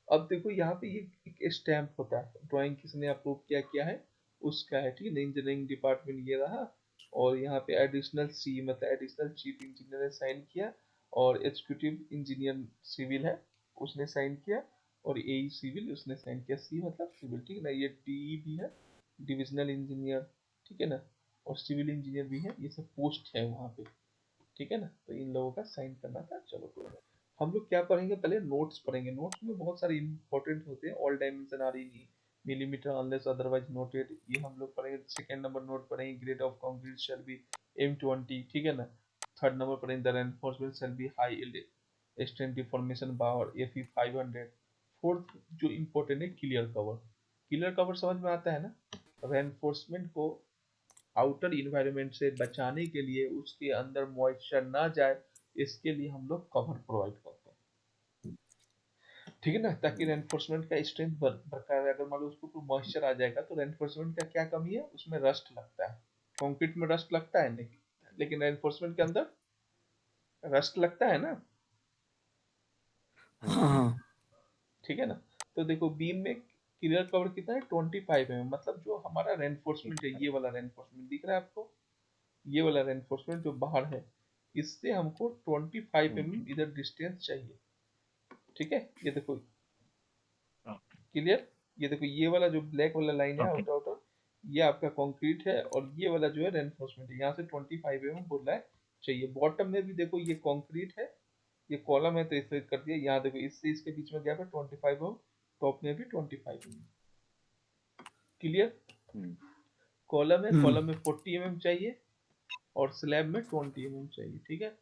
[SPEAKER 1] अब देखो यहाँ पे ये एक स्टैम्प होता है, ड्राइंग किसने अप्रूव किया किया है उसका है, ठीक है। इंजीनियरिंग डिपार्टमेंट ये रहा, और यहाँ पे एडिशनल सी मतलब एडिशनल चीफ इंजीनियर ने साइन किया, और एग्जीक्यूटिव इंजीनियर सिविल है उसने साइन किया, और एई सिविल उसने साइन किया। सी मतलब सिविल, ठीक है ना। ये डी भी है, डिविजनल इंजीनियर, ठीक है ना, और सिविल इंजीनियर भी है, ये सब पोस्ट है वहाँ पे, ठीक है ना। तो इन लोगों का साइन करना था। चलो कोई नहीं, हम लोग क्या पढ़ेंगे, पहले नोट्स पढ़ेंगे। नोट्स में बहुत सारे इंपॉर्टेंट होते हैं, all dimension are in millimetre unless otherwise noted, ये हम लोग पढ़ेंगे। सेकंड नंबर नोट पढ़ेंगे, grade of concrete shall be M20, ठीक है ना। थर्ड नंबर पढ़ेंगे the reinforcement shall be high yield strength deformation bar F E 500। Fourth जो इम्पोर्टेंट है क्लियर कवर। क्लियर कवर समझ में आता है ना? रेनफोर्समेंट को आउटर इन्वायरमेंट से बचाने के लिए, उसके अंदर मॉइस्चर ना जाए, इसके लिए हम लोग कवर प्रोवाइड करते हैं, ठीक है ना, ताकि रेनफोर्समेंट का स्ट्रेंथ बरकरार रहे। अगर मान लो उसको कोई मॉइस्चर आ जाएगा तो रेनफोर्समेंट का क्या कमी है, उसमें रस्ट लगता है। कंक्रीट में रस्ट लगता है नहीं, लेकिन रेनफोर्समेंट के अंदर रस्ट लगता है ना,
[SPEAKER 2] हाँ हाँ
[SPEAKER 1] ठीक है ना। तो देखो बीम में क्लियर कवर कितना है, 25 mm, मतलब जो हमारा रेनफोर्समेंट है, ये वाला रेनफोर्समेंट दिख रहा है आपको, ये वाला रेनफोर्समेंट जो बाहर है, इससे हमको 25 mm इधर डिस्टेंस चाहिए, ठीक है। ये देखो क्लियर, ये देखो ये वाला जो ब्लैक वाला लाइन है
[SPEAKER 3] ओके।
[SPEAKER 1] आउटर आउटर, ये आपका कंक्रीट है, और ये वाला जो है रेनफोर्समेंट है, यहाँ से 25 mm बोल रहा है चाहिए। बॉटम में भी देखो ये कंक्रीट है, ये कॉलम है तो इसे कर दिया, यहाँ देखो इससे इसके बीच में गैप है 25 mm, टॉप में भी 25 mm, क्लियर। कॉलम है,
[SPEAKER 2] हम्म
[SPEAKER 1] कॉलम में 40 mm चाहिए, और स्लैब में 20 mm चाहिए, ठीक है।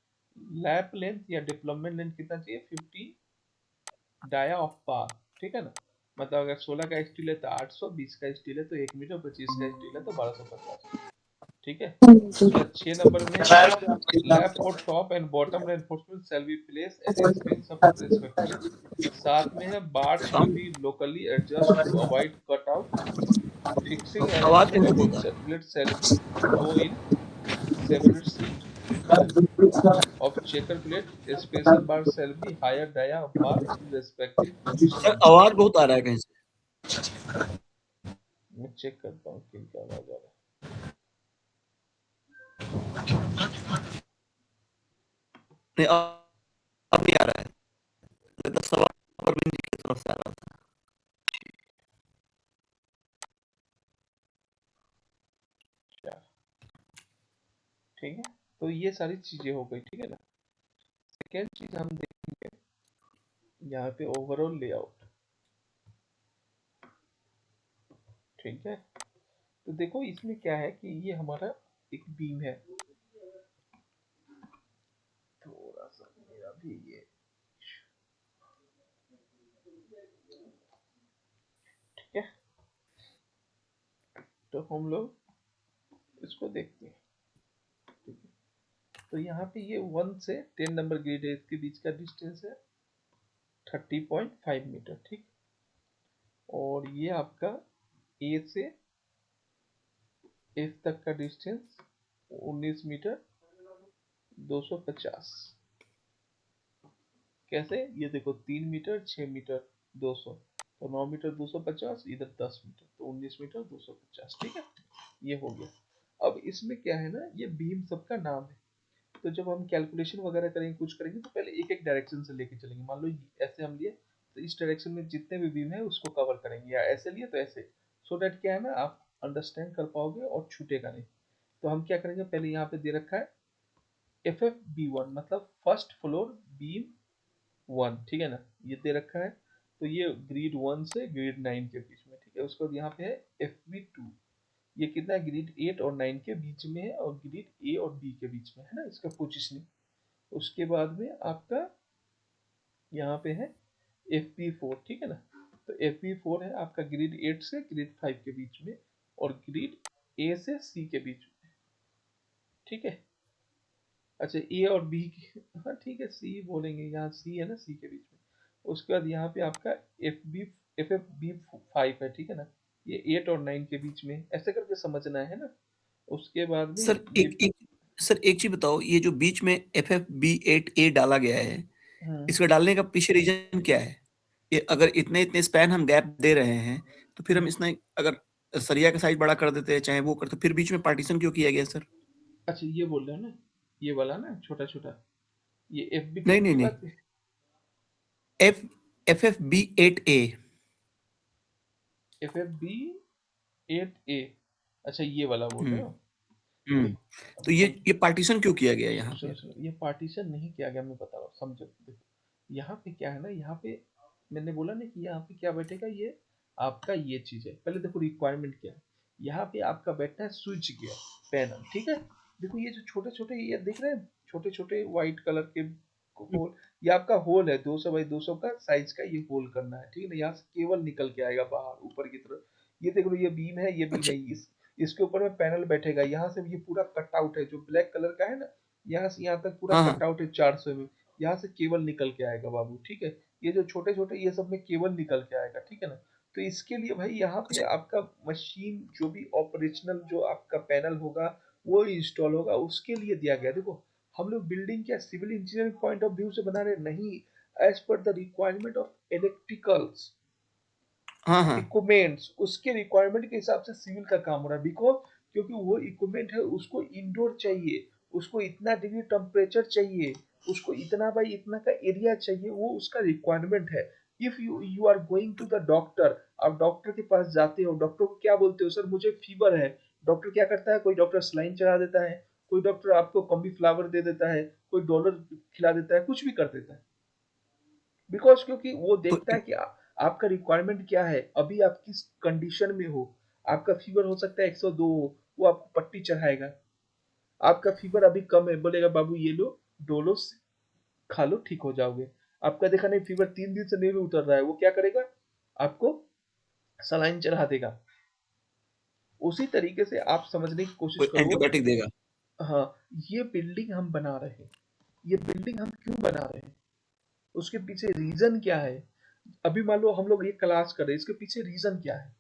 [SPEAKER 1] लैप लेंथ या डिप्लोमेंट लेंथ कितना चाहिए, 50 डाया ऑफ पार, ठीक है ना। मतलब अगर 16 का स्टील है तो 800, 20 का स्टील है तो 1 मीटर, 25 का स्टील है तो 1250, ठीक है। उसके बाद 6 नंबर में है लैप और top and bottom reinforcement shall be place at space of respective. साथ में है bar shall be locally adjust to avoid cut out, fixing
[SPEAKER 2] आवाज
[SPEAKER 1] एरेंजमेंट
[SPEAKER 2] कैसे
[SPEAKER 1] ऑफ
[SPEAKER 2] होता
[SPEAKER 1] bullet shall be go in separate seat of checker plate. Special bar shall be higher dia bar in respective
[SPEAKER 2] है
[SPEAKER 1] position.
[SPEAKER 2] सर? आवाज बहुत आ रहा है कहीं से।
[SPEAKER 1] मैं चेक करता हूँ किन का आवाज आ रहा
[SPEAKER 2] नहीं अब नहीं आ रहा है। लगता सवा परवीन जी की तरफ से आ रहा था।
[SPEAKER 1] है, ठीक है। तो ये सारी चीजें हो गई, ठीक है ना। सेकेंड चीज हम देखेंगे यहाँ पे ओवरऑल लेआउट, ठीक है। तो देखो इसमें क्या है कि ये हमारा एक बीम है, थोड़ा सा मेरा भी ये, ठीक है। तो हम लोग इसको देखते हैं, ठीक है। तो यहाँ पे ये 1 से 10 नंबर ग्रिड है, इसके बीच का डिस्टेंस है 30.5 मीटर, ठीक। और ये आपका ए से एफ तक का डिस्टेंस 19 मीटर 250। कैसे, ये देखो 3 मीटर 6 मीटर 200, तो 9 मीटर 250, इधर 10 मीटर तो 19 मीटर 250, ठीक है। ये हो गया। अब इसमें क्या है ना, ये बीम सबका नाम है, तो जब हम कैलकुलेशन वगैरह करेंगे, कुछ करेंगे, तो पहले एक एक डायरेक्शन से लेके चलेंगे। मान लो ऐसे हम लिए तो इस डायरेक्शन में जितने भी बीम है उसको कवर करेंगे, या ऐसे लिए तो ऐसे, सो दैट क्या है ना, आप अंडरस्टैंड कर पाओगे और छूटेगा नहीं। तो हम क्या करेंगे, पहले यहाँ पे दे रखा है FFB1, मतलब फर्स्ट फ्लोर बीम 1, ठीक है ना, ये दे रखा है। तो ये ग्रीड 1 से ग्रीड 9 के बीच में, ठीक है। उसके बाद यहाँ पे है FB2, ये कितना है, ग्रीड 8 और 9 के बीच में है, और ग्रीड A और B के बीच में है ना, इसका पोजिशनिंग। उसके बाद में आपका यहाँ पे है FP4, ठीक है ना। तो FP4 है आपका ग्रिड 8 से ग्रिड 5 के बीच में, और ग्रिड A से C के बीच में, ठीक है। अच्छा A और B की, हाँ ठीक है, C बोलेंगे, यहाँ C है ना, C के बीच में। उसके बाद यहाँ पे आपका FFB5 है, ठीक है ना, ये 8 और 9 के बीच में, ऐसे करके समझना है ना। उसके बाद में
[SPEAKER 2] सर
[SPEAKER 1] ये,
[SPEAKER 2] एक चीज बताओ, ये जो बीच में FFB8A डाला गया है,
[SPEAKER 1] हाँ
[SPEAKER 2] इसका डालने का पीछे रीजन क्या है? ये अगर इतने इतने स्पैन हम गैप दे रहे हैं, तो फिर हम इसमें अगर सरिया का साइज बड़ा कर देते हैं, चाहे वो करते, फिर बीच में पार्टीशन क्यों किया गया सर?
[SPEAKER 1] अच्छा ये बोल रहे हैं ना, ये वाला ना छोटा छोटा, ये FB2
[SPEAKER 2] नहीं नहीं
[SPEAKER 1] की
[SPEAKER 2] नहीं,
[SPEAKER 1] बात है।
[SPEAKER 2] F FFB8A।
[SPEAKER 1] FFB8A, अच्छा ये वाला बोल रहे
[SPEAKER 2] हम्म
[SPEAKER 1] हो।
[SPEAKER 2] हम्म
[SPEAKER 1] देखो
[SPEAKER 2] तो
[SPEAKER 1] अभी
[SPEAKER 2] ये पार्टीशन क्यों किया गया यहाँ पे?
[SPEAKER 1] सुनो, ये पार्टीशन नहीं किया गया, मैं बता रहा हूँ, समझो। देखो यहाँ पे क्या है ना, यहाँ पे मैंने बोला ना कि यहाँ पे क्या बैठेगा, ये आपका ये चीज है। पहले देखो रिक्वायरमेंट क्या है, यहाँ पे आपका बैठना है स्विच गियर पैनल, ठीक है। देखो ये जो छोटे छोटे ये दिख रहे हैं, छोटे छोटे व्हाइट कलर के होल, ये आपका होल है 200 बाई 200 का साइज का, ये होल करना है, ठीक है ना। यहाँ से केबल निकल के आएगा बाहर ऊपर की तरफ। ये देख लो, ये बीम है, ये बीम
[SPEAKER 2] अच्छा
[SPEAKER 1] है, इसके ऊपर में पैनल बैठेगा। यहाँ से ये पूरा कट आउट है, जो ब्लैक कलर का है ना, यहाँ से यहाँ तक पूरा
[SPEAKER 2] हाँ
[SPEAKER 1] कट
[SPEAKER 2] हाँ
[SPEAKER 1] आउट है 400 में। यहाँ से केबल निकल के आएगा बाबू, ठीक है। ये जो छोटे छोटे ये सब में केबल निकल के आएगा, ठीक है ना। तो इसके लिए भाई यहाँ पे
[SPEAKER 2] अच्छा
[SPEAKER 1] आपका मशीन जो भी ऑपरेशनल जो आपका पैनल होगा वो इंस्टॉल होगा, उसके लिए दिया गया। देखो हम लोग बिल्डिंग क्या civil engineering point of view से बना रहे नहीं, as per the requirement of electricals
[SPEAKER 2] हाँ हाँ
[SPEAKER 1] इक्विपमेंट्स, उसके रिक्वायरमेंट के हिसाब से सिविल का काम हो रहा है। बिकॉज क्योंकि वो इक्विपमेंट है उसको इंडोर चाहिए, उसको इतना डिग्री टेम्परेचर चाहिए, उसको इतना बाई इतना का एरिया चाहिए, वो उसका रिक्वायरमेंट है। If you you are going to the doctor, आप डॉक्टर के पास जाते हो, डॉक्टर को क्या बोलते हो, सर मुझे फीवर है। डॉक्टर क्या करता है, कोई डॉक्टर सलाइन चढ़ा देता है, कोई डॉक्टर आपको कॉम्बी फ्लावर दे देता है, कोई डॉलर खिला देता है, कुछ भी कर देता है। बिकॉज क्योंकि वो
[SPEAKER 2] तो
[SPEAKER 1] देखता है कि आपका रिक्वायरमेंट क्या है, अभी आप किस कंडीशन में हो। आपका फीवर हो सकता है 102 हो, वो आपको पट्टी चढ़ाएगा। आपका फीवर अभी कम है, बोलेगा बाबू ये लो डोलो खा लो ठीक हो जाओगे। आपका देखा नहीं फीवर 3 दिन से नहीं भी उतर रहा है, वो क्या करेगा, आपको सलाइन चढ़ा देगा। उसी तरीके से आप समझने की कोशिश
[SPEAKER 2] कोई
[SPEAKER 1] करो।
[SPEAKER 2] एंटीबायोटिक देगा।
[SPEAKER 1] हाँ, ये बिल्डिंग हम बना रहे हैं, ये बिल्डिंग हम क्यों बना रहे हैं, उसके पीछे रीजन क्या है। अभी मान लो हम लोग ये क्लास कर रहे हैं, इसके पीछे रीजन क्या है।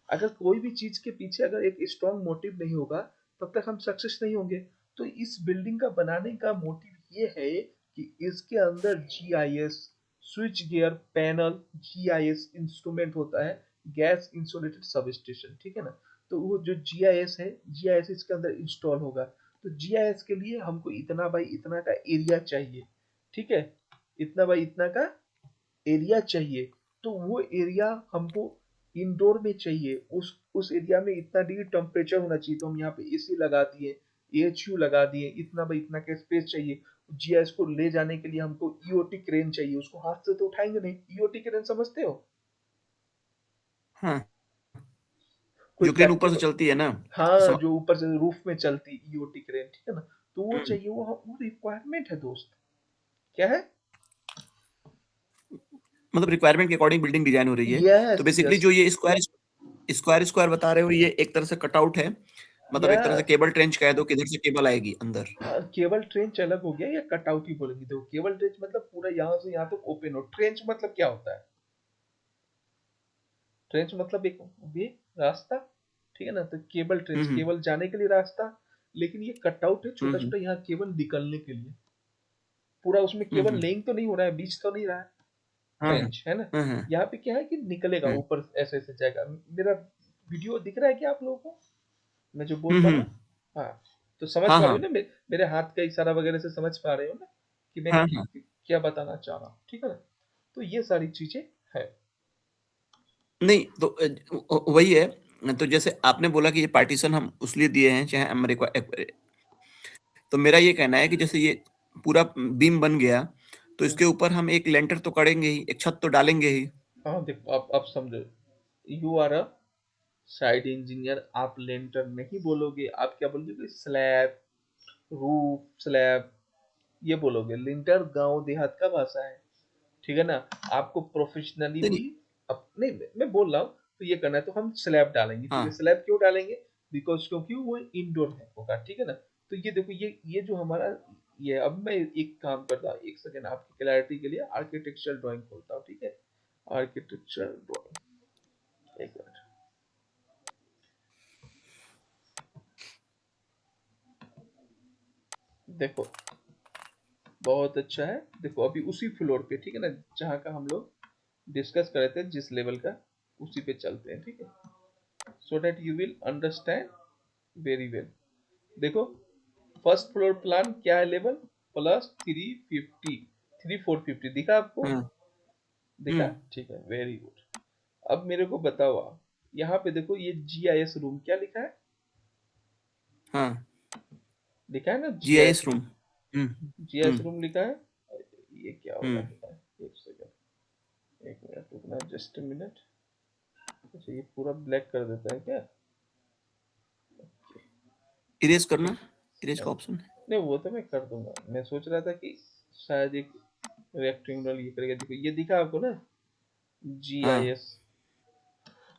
[SPEAKER 1] अगर कोई भी चीज के पीछे अगर एक स्ट्रॉन्ग मोटिव नहीं होगा, तब तक हम सक्सेस नहीं होंगे। तो इस बिल्डिंग का बनाने का मोटिव ये है कि इसके अंदर GIS switch gear panel, GIS instrument होता है, गैस इंसुलेटेड सब स्टेशन, ठीक है ना। तो वो जो जीआईएस है, जीआईएस इसके अंदर इंस्टॉल होगा। तो जीआईएस के लिए हमको इतना बाई इतना का एरिया चाहिए, ठीक है, इतना बाई इतना का एरिया चाहिए। तो वो एरिया हमको इंडोर में चाहिए, उस एरिया में इतना डिग्री टेम्परेचर होना चाहिए। तो हम यहाँ पे एसी लगा दिए, एएचयू लगा दिए, इतना बाई इतना का स्पेस चाहिए। जीआईएस को ले जाने के लिए हमको ईओटी क्रेन चाहिए, उसको हाथ से तो उठाएंगे नहीं। ईओटी क्रेन समझते हो,
[SPEAKER 2] हाँ
[SPEAKER 1] कोई
[SPEAKER 2] जो क्रेन ऊपर से
[SPEAKER 1] प्रैक्टिकल।
[SPEAKER 2] चलती है ना।
[SPEAKER 1] हाँ,
[SPEAKER 2] सम,
[SPEAKER 1] जो ऊपर से रूफ में चलती ईओटी क्रेन, ठीक है ना। तो वो
[SPEAKER 2] हम्म,
[SPEAKER 1] चाहिए, वो रिक्वायरमेंट है दोस्त। क्या है,
[SPEAKER 2] मतलब रिक्वायरमेंट के अकॉर्डिंग बिल्डिंग डिजाइन हो रही है। तो
[SPEAKER 1] यस
[SPEAKER 2] बेसिकली
[SPEAKER 1] यस
[SPEAKER 2] जो ये स्क्वायर स्क्वायर स्क्वायर बता रहे हो, ये एक तरह से कटआउट है। मतलब एक तरह से
[SPEAKER 1] यस।
[SPEAKER 2] केबल ट्रेंच कह दो, किधर से केबल आएगी अंदर।
[SPEAKER 1] केबल ट्रेंच अलग हो गया या कटआउट ही बोलेंगे। देखो केबल ट्रेंच मतलब पूरा यहाँ से यहाँ तक ओपन हो। ट्रेंच मतलब क्या होता है, ट्रेंच मतलब एक वे रास्ता, ठीक है ना। तो केबल ट्रेंच
[SPEAKER 2] हम्म
[SPEAKER 1] केबल जाने के लिए रास्ता, लेकिन ये कटआउट है छोटा
[SPEAKER 2] हम्म
[SPEAKER 1] छोटा, यहाँ केबल निकलने के लिए। पूरा उसमें केबल
[SPEAKER 2] हम्म
[SPEAKER 1] लेंग तो नहीं हो रहा है, बीच तो नहीं रहा है।
[SPEAKER 2] हाँ हाँ
[SPEAKER 1] ट्रेंच है ना।
[SPEAKER 2] हाँ
[SPEAKER 1] यहाँ पे क्या है कि निकलेगा
[SPEAKER 2] हम्म
[SPEAKER 1] ऊपर, ऐसे ऐसे जाएगा। मेरा वीडियो दिख रहा है क्या आप लोगों को, मैं जो बोल पा रहा
[SPEAKER 2] हम्म,
[SPEAKER 1] हूँ। हाँ, तो समझ
[SPEAKER 2] हाँ
[SPEAKER 1] पा रहे
[SPEAKER 2] हाँ
[SPEAKER 1] हो ना, मेरे हाथ का इशारा वगैरह से समझ पा रहे हो ना कि मैं
[SPEAKER 2] हाँ हाँ।
[SPEAKER 1] क्या बताना चाह रहा हूँ, ठीक है ना। तो ये सारी चीजें है।
[SPEAKER 2] नहीं तो वही है। तो जैसे आपने बोला कि ये पार्टीशन हम उस लिए दिए हैं, चाहे हम तो मेरा ये कहना है कि जैसे ये पूरा बीम बन गया, तो
[SPEAKER 1] हम्म,
[SPEAKER 2] इसके ऊपर हम एक लेंटर तो करेंगे ही, एक छत तो डालेंगे ही।
[SPEAKER 1] हाँ देखो आप समझो, you are a site engineer, आप लेंटर नहीं बोलोगे, आप क्या बोलोगे, स्लैब, रूफ स्लैब, ये बोलोगे। लिंटर गांव देहात का भाषा है, ठीक है ना। आपको प्रोफेशनली
[SPEAKER 2] नहीं
[SPEAKER 1] भी
[SPEAKER 2] नहीं
[SPEAKER 1] नहीं, मैं बोल रहा हूँ तो ये करना है, तो हम स्लैब डालेंगे, ठीक है।
[SPEAKER 2] हाँ
[SPEAKER 1] स्लैब क्यों डालेंगे, बिकॉज क्योंकि वो इंडोर है होगा, ठीक है ना। तो ये देखो, ये जो हमारा ये, अब मैं एक काम करता हूँ, एक सेकेंड आपकी क्लैरिटी के लिए आर्किटेक्चरल ड्राइंग खोलता हूँ, ठीक है। आर्किटेक्चरल ड्राइंग, एक मिनट। देखो बहुत अच्छा है, देखो अभी उसी फ्लोर पे, ठीक है ना, जहाँ का हम लोग डिस्कस कर रहे थे, जिस लेवल का, उसी पे चलते हैं, ठीक है। So that you will understand very well. देखो फर्स्ट फ्लोर प्लान क्या है, लेवल प्लस 350, 3450 दिखा आपको,
[SPEAKER 2] हाँ
[SPEAKER 1] दिखा, ठीक है, वेरी गुड। अब मेरे को बताओ आप, यहाँ पे देखो ये जीआईएस रूम क्या लिखा है,
[SPEAKER 2] हाँ
[SPEAKER 1] लिखा है ना
[SPEAKER 2] जीआईएस
[SPEAKER 1] जीआईएस
[SPEAKER 2] रूम।
[SPEAKER 1] रूम,
[SPEAKER 2] हम्म
[SPEAKER 1] जीआईएस
[SPEAKER 2] हम्म
[SPEAKER 1] रूम लिखा है। ये क्या हो रहा
[SPEAKER 2] हम्म
[SPEAKER 1] है, एक सेकंड, एक मिनट रुकना, जस्ट मिनट। अच्छा ये पूरा ब्लैक कर देता है क्या,
[SPEAKER 2] इरेज करना,
[SPEAKER 1] ठीक
[SPEAKER 2] इरेज
[SPEAKER 1] है।
[SPEAKER 2] का ऑप्शन है।
[SPEAKER 1] नहीं वो तो मैं कर दूंगा, मैं सोच रहा था कि शायद एक रेक्टेंगुलर ये करेगा, देखो ये दिखा आपको ना,
[SPEAKER 2] हाँ
[SPEAKER 1] GIS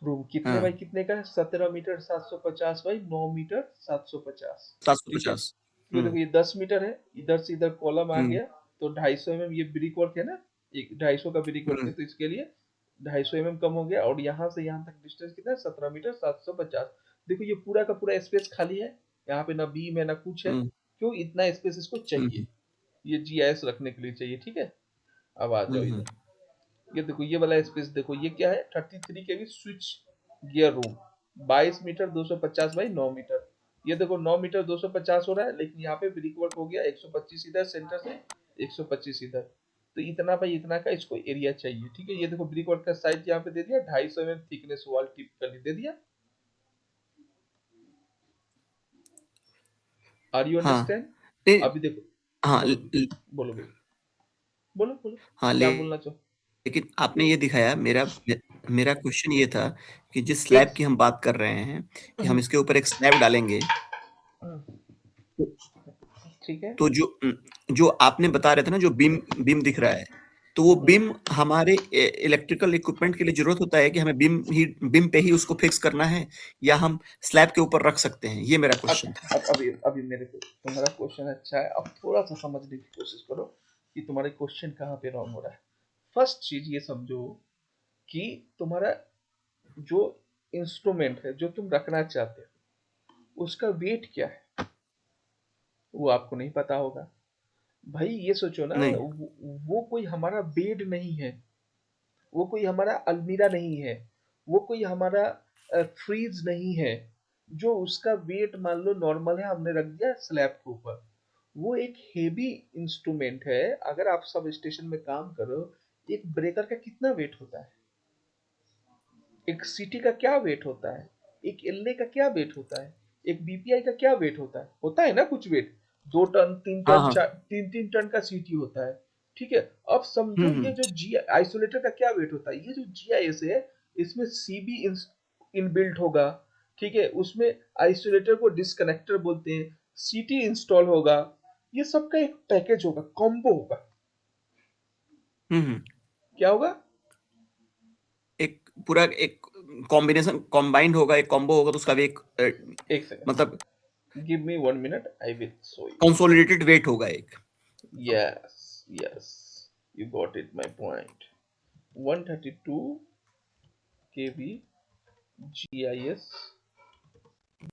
[SPEAKER 1] रूम कितने बाई
[SPEAKER 2] हाँ
[SPEAKER 1] कितने का है, 17 मीटर 750 बाई 9 मीटर 750, ठीक है।
[SPEAKER 2] 750।
[SPEAKER 1] ये देखो ये 10 मीटर है, इधर से इधर कॉलम आ
[SPEAKER 2] हम्म
[SPEAKER 1] गया, तो 250 mm ये ब्रिक वर्क है ना, एक 250 का ब्रिक वर्क है,
[SPEAKER 2] हम्म
[SPEAKER 1] तो इसके लिए 250 mm कम हो गया, और यहाँ से यहाँ तक डिस्टेंस कितना है, 17 मीटर 750। देखो ये पूरा का पूरा स्पेस खाली है, यहाँ पे ना बीम है ना कुछ है,
[SPEAKER 2] हम्म
[SPEAKER 1] क्यों, इतना स्पेस इसको चाहिए,
[SPEAKER 2] हम्म
[SPEAKER 1] ये GIS रखने के लिए चाहिए, ठीक है। अब आ जाओ
[SPEAKER 2] हम्म
[SPEAKER 1] इधर, ये देखो ये वाला स्पेस देखो, ये क्या है, 33 kV switch gear room, 22 metre 250 by 9 metre, ये देखो 9 मीटर 250 हो रहा है, लेकिन यहाँ पे ब्रिक वर्क हो गया 125 इधर सेंटर से, 125 इधर, तो इतना बाई इतना का इसको एरिया चाहिए, ठीक है। ये देखो ब्रिक वर्क का साइज यहाँ पे दे दिया, 250 mm थिकनेस वॉल टिपिकली दे दिया। आर यू
[SPEAKER 2] हाँ
[SPEAKER 1] अंडरस्टैंड?
[SPEAKER 2] नहीं
[SPEAKER 1] अभी देखो,
[SPEAKER 2] हाँ
[SPEAKER 1] बोलो बोलो बोलो बोलो बोलो,
[SPEAKER 2] हाँ
[SPEAKER 1] क्या बोलना चाहो।
[SPEAKER 2] लेकिन आपने ये दिखाया, मेरा क्वेश्चन ये था कि जिस
[SPEAKER 1] एक
[SPEAKER 2] स्लैब की हम बात कर रहे हैं कि हम इसके ऊपर एक स्लैब डालेंगे, तो
[SPEAKER 1] ठीक है,
[SPEAKER 2] तो जो आपने बता रहे थे ना, जो बीम बीम दिख रहा है, तो वो बीम हमारे इलेक्ट्रिकल इक्विपमेंट के लिए जरूरत होता है कि हमें बीम पे ही उसको फिक्स करना है, या हम स्लैब के ऊपर रख सकते हैं? ये मेरा क्वेश्चन था।
[SPEAKER 1] अब अभी मेरे को तुम्हारा क्वेश्चन अच्छा है, अब थोड़ा सा समझने की कोशिश करो कि तुम्हारे क्वेश्चन कहाँ पे रॉन्ग हो रहा है। फर्स्ट चीज ये समझो कि तुम्हारा जो इंस्ट्रूमेंट है जो तुम रखना चाहते हो, उसका वेट क्या है, वो आपको नहीं पता होगा। भाई ये सोचो ना,
[SPEAKER 2] नहीं।
[SPEAKER 1] वो कोई हमारा बेड नहीं है, वो कोई हमारा अलमीरा नहीं है, वो कोई हमारा फ्रीज नहीं है, जो उसका वेट मान लो नॉर्मल है, हमने रख दिया स्लैब के ऊपर। वो एक हेवी इंस्ट्रूमेंट है। अगर आप सब स्टेशन में काम करो, एक ब्रेकर का कितना वेट होता है, एक सीटी का क्या वेट होता है, एक एलए का क्या वेट होता है, एक बीपीआई का क्या वेट होता है ना कुछ वेट, 2 टन 3 टन
[SPEAKER 2] हाँ।
[SPEAKER 1] 3 3 टन का सीटी होता है, ठीक है। अब समझो ये
[SPEAKER 2] हम्म
[SPEAKER 1] जो जी आइसोलेटर का क्या वेट होता है, ये जो GIS है, इसमें सीबी इनबिल्ट होगा, ठीक है, उसमें आइसोलेटर को डिस्कनेक्टर बोलते हैं, सीटी इंस्टॉल होगा, ये सबका एक पैकेज होगा, कॉम्बो होगा।
[SPEAKER 2] हम्म
[SPEAKER 1] क्या होगा?
[SPEAKER 2] एक पूरा एक कॉम्बिनेशन कॉम्बाइंड होगा, एक कॉम्बो होगा, तो उसका भी एक
[SPEAKER 1] एक सेकंड,
[SPEAKER 2] मतलब
[SPEAKER 1] give me 1 minute, I will show you.
[SPEAKER 2] Consolidated weight होगा एक।
[SPEAKER 1] Yes, yes, you got it, my point. 132 kb GIS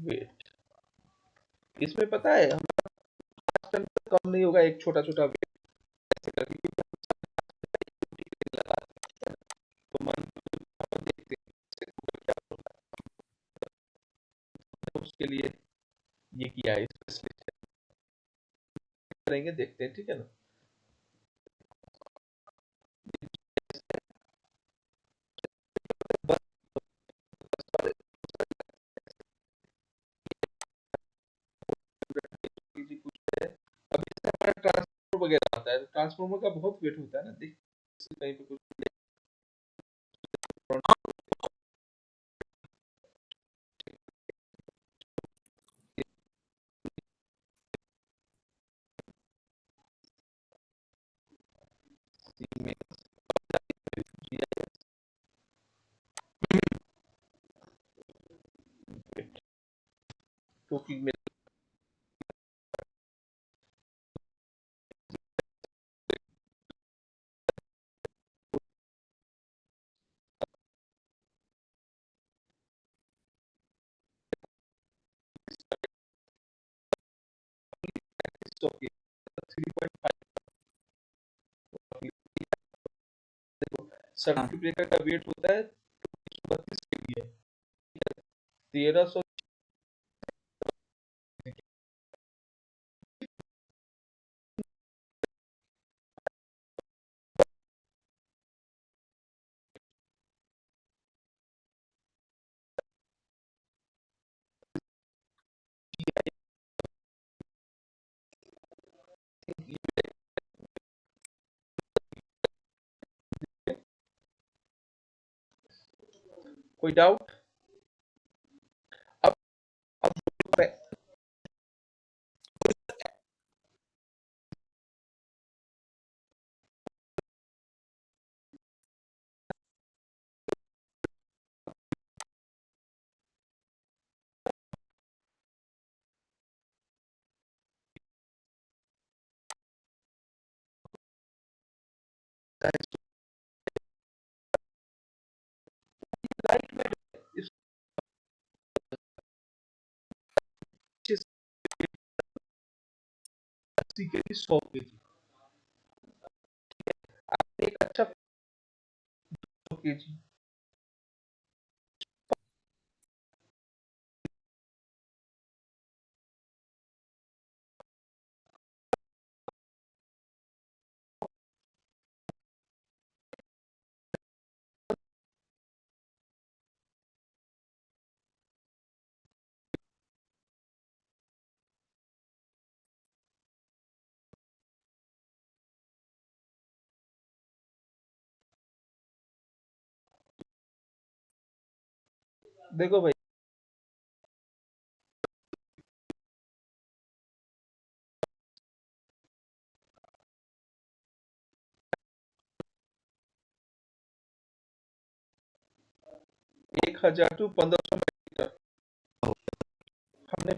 [SPEAKER 1] wait, इसमें पता है हम टन से कम नहीं होगा, एक छोटा छोटा वेट ऐसे करके, क्योंकि हम लगाते हैं, तो मान लो अपन देखते हैं क्या होता है, उसके लिए ये किया है, स्पेशलिस्ट करेंगे, देखते हैं, ठीक है ना। बस कुछ है, अब इससे हमारा ट्रांसफार्मर वगैरह आता है, ट्रांसफार्मर का बहुत वेट होता है ना, देख कहीं पे कुछ में, क्योंकि
[SPEAKER 2] हाँ
[SPEAKER 1] सर्किट ब्रेकर का वेट होता है 32 kVA, 1300, कोई डाउट? अब अब होता है, लाइट वेट, इसके 80 kg 100 kg, एक अच्छा 100 kg। देखो भाई, एक 1000 to 1500 मीटर हमने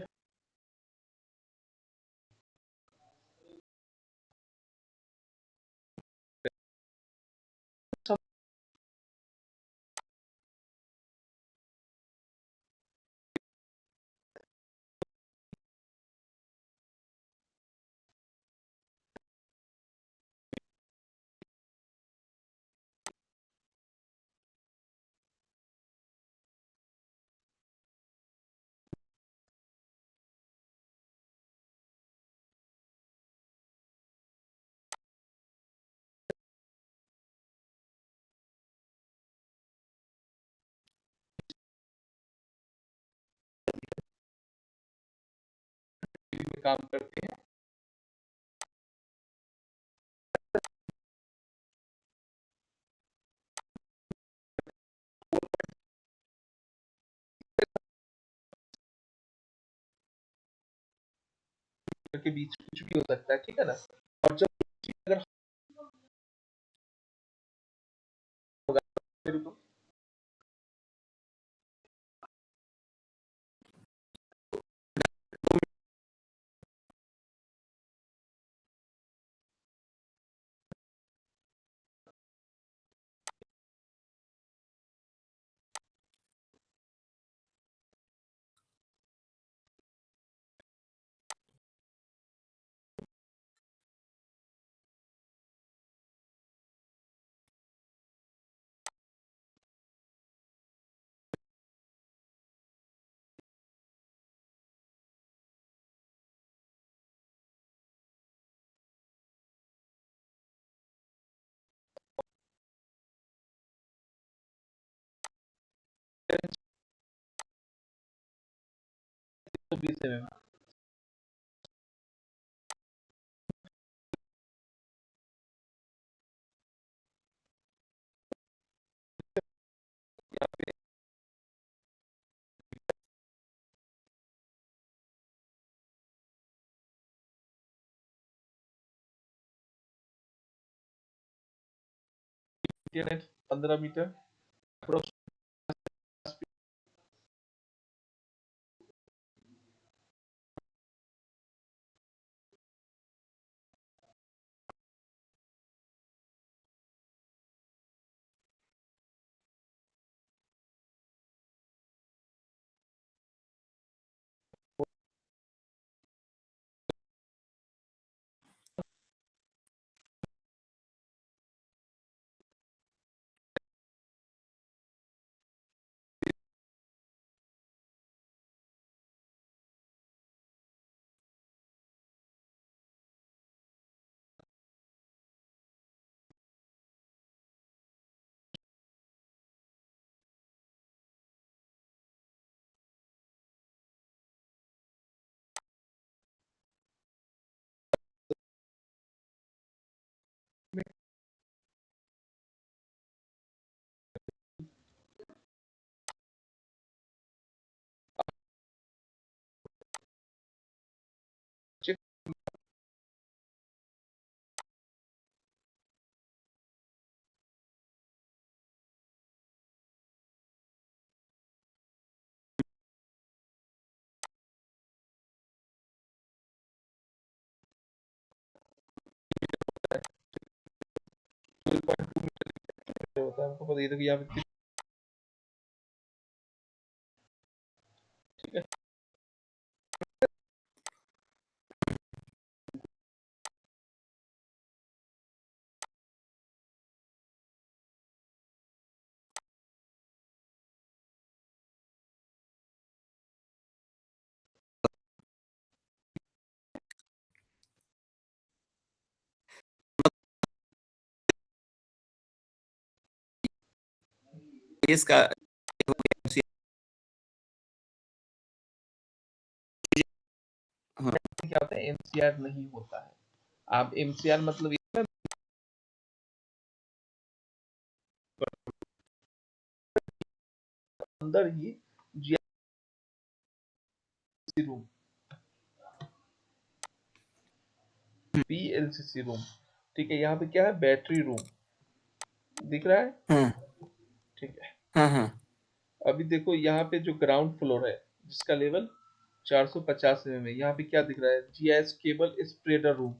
[SPEAKER 1] काम करते हैं, के बीच कुछ भी हो सकता है, ठीक है ना। और जब अगर होगा फिर तो तो 20 mm या फिर 15 मीटर अप्रोक्स। होता है, हमको पता, ये देखो यहाँ पे ठीक है।
[SPEAKER 2] इसका हाँ,
[SPEAKER 1] क्या होता है, एमसीआर नहीं होता है। आप एमसीआर मतलब अंदर ही जीएससी रूम, पीएलसीसी रूम, ठीक है। यहाँ पे क्या है, बैटरी रूम दिख रहा है,
[SPEAKER 2] हाँ,
[SPEAKER 1] ठीक है।
[SPEAKER 2] हाँ, हाँ,
[SPEAKER 1] अभी देखो यहाँ पे जो ग्राउंड फ्लोर है जिसका लेवल 450 mm है, यहाँ पे क्या दिख रहा है, जीआईएस केबल स्प्रेडर रूम,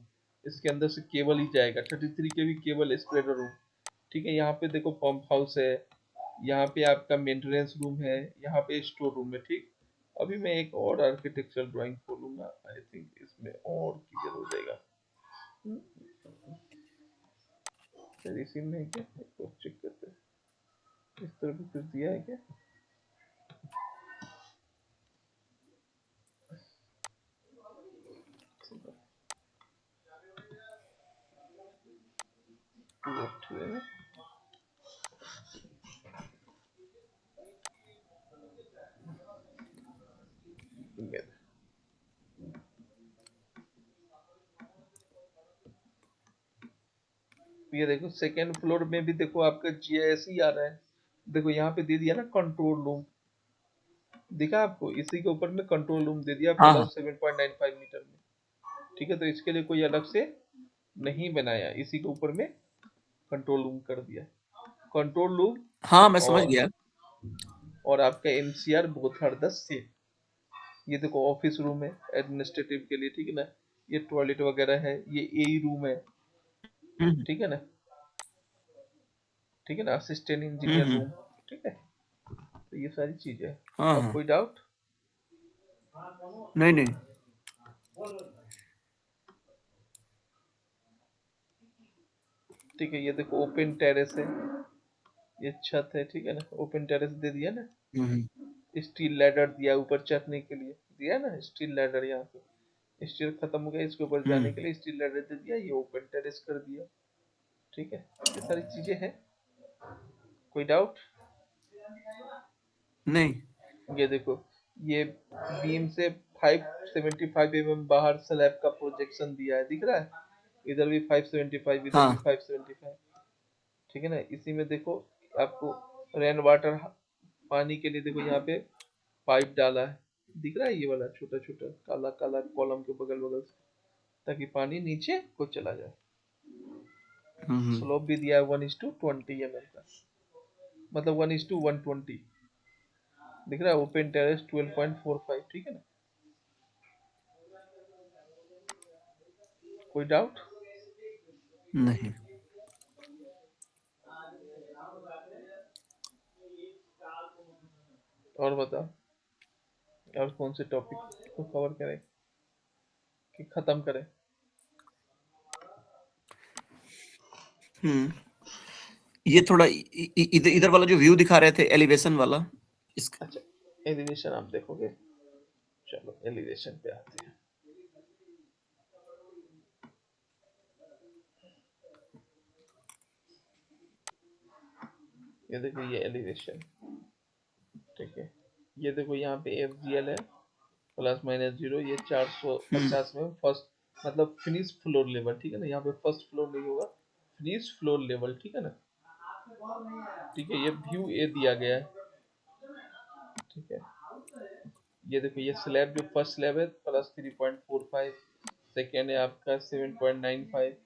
[SPEAKER 1] इसके अंदर से केबल ही जाएगा, 33 के भी केबल स्प्रेडर रूम, ठीक है। यहाँ पे देखो पंप हाउस है, यहाँ पे आपका मेंटेनेंस रूम है, यहाँ पे स्टोर रूम है, ठीक। अभी मैं एक और आर्किटेक्चरल ड्राइंग खोलूंगा, आई थिंक इसमें और क्लियर हो जाएगा। सर इसी में है क्या, एक बार चेक करते हैं, इस तरह भी कुछ दिया है क्या। ये देखो सेकेंड फ्लोर में भी देखो आपका जीआईएस ही आ रहा है, देखो यहाँ पे दे दिया ना कंट्रोल रूम, दिखा आपको, इसी के ऊपर में कंट्रोल रूम दे दिया
[SPEAKER 2] हाँ,
[SPEAKER 1] प्लस 7.95 मीटर में, ठीक है। तो इसके लिए कोई अलग से नहीं बनाया, इसी के ऊपर में कंट्रोल रूम कर दिया, कंट्रोल रूम।
[SPEAKER 2] हाँ, मैं समझ
[SPEAKER 1] और
[SPEAKER 2] गया।
[SPEAKER 1] आपका MCR both are the same. ये देखो ऑफिस रूम है एडमिनिस्ट्रेटिव के लिए, ठीक है ना, ये टॉयलेट वगैरह है, ये एई रूम है,
[SPEAKER 2] हम्म,
[SPEAKER 1] ठीक है ना, ठीक है ना, असिस्टेंट
[SPEAKER 2] हम्म,
[SPEAKER 1] इंजीनियर रूम, ठीक है। तो ये सारी चीजें हैं।
[SPEAKER 2] हाँ,
[SPEAKER 1] अब
[SPEAKER 2] हाँ,
[SPEAKER 1] कोई डाउट।
[SPEAKER 2] नहीं, नहीं,
[SPEAKER 1] ठीक है, ये देखो ओपन टेरेस है, ये छत है, ठीक है ना, ओपन टेरेस दे दिया ना,
[SPEAKER 2] हम्म,
[SPEAKER 1] स्टील लैडर दिया ऊपर चढ़ने के लिए, दिया ना स्टील लैडर, यहाँ पे स्टील खत्म हो गया, इसके ऊपर जाने के लिए स्टील लैडर दे दिया, ये ओपन टेरेस कर दिया, ठीक है। ये सारी चीजें हैं, कोई डाउट।
[SPEAKER 2] नहीं,
[SPEAKER 1] ये देखो, ये बीम से 575 mm बाहर स्लैब का प्रोजेक्शन दिया है, दिख रहा है, इधर भी 575, इधर भी
[SPEAKER 2] हाँ,
[SPEAKER 1] 575, ठीक है ना। इसी में देखो आपको रेन वाटर, पानी के लिए देखो यहाँ पे पाइप डाला है, दिख रहा है, ये वाला छोटा छोटा काला काला कॉलम के बगल बगल से, ताकि पानी नीचे को चला जाए।
[SPEAKER 2] हम्म,
[SPEAKER 1] स्लोप भी दिया है 1:20 mm का, मतलब 1:120, दिख रहा है, ओपन टेरेस 12.45, ठीक है ना, कोई डाउट।
[SPEAKER 2] नहीं,
[SPEAKER 1] और बताओ, और कौन से टॉपिक को कवर करें कि खत्म करें।
[SPEAKER 2] हम्म, ये थोड़ा इधर इधर वाला जो व्यू दिखा रहे थे एलिवेशन वाला, इसका
[SPEAKER 1] अच्छा, एलिवेशन आप देखोगे, चलो एलिवेशन पे आते हैं। ये देखो ये एलिवेशन, ठीक है। ये देखो यहाँ पे FGL है ±0, ये 450 में फर्स्ट, मतलब फिनिश फ्लोर लेवल, ठीक है ना, यहाँ पे फर्स्ट फ्लोर नहीं होगा, फिनिश फ्लोर लेवल, ठीक है ना, ठीक है। ये व्यू ए दिया गया है, ठीक है। ये देखो ये स्लैब, जो फर्स्ट स्लैब है +3.45, सेकेंड है आपका 7.95,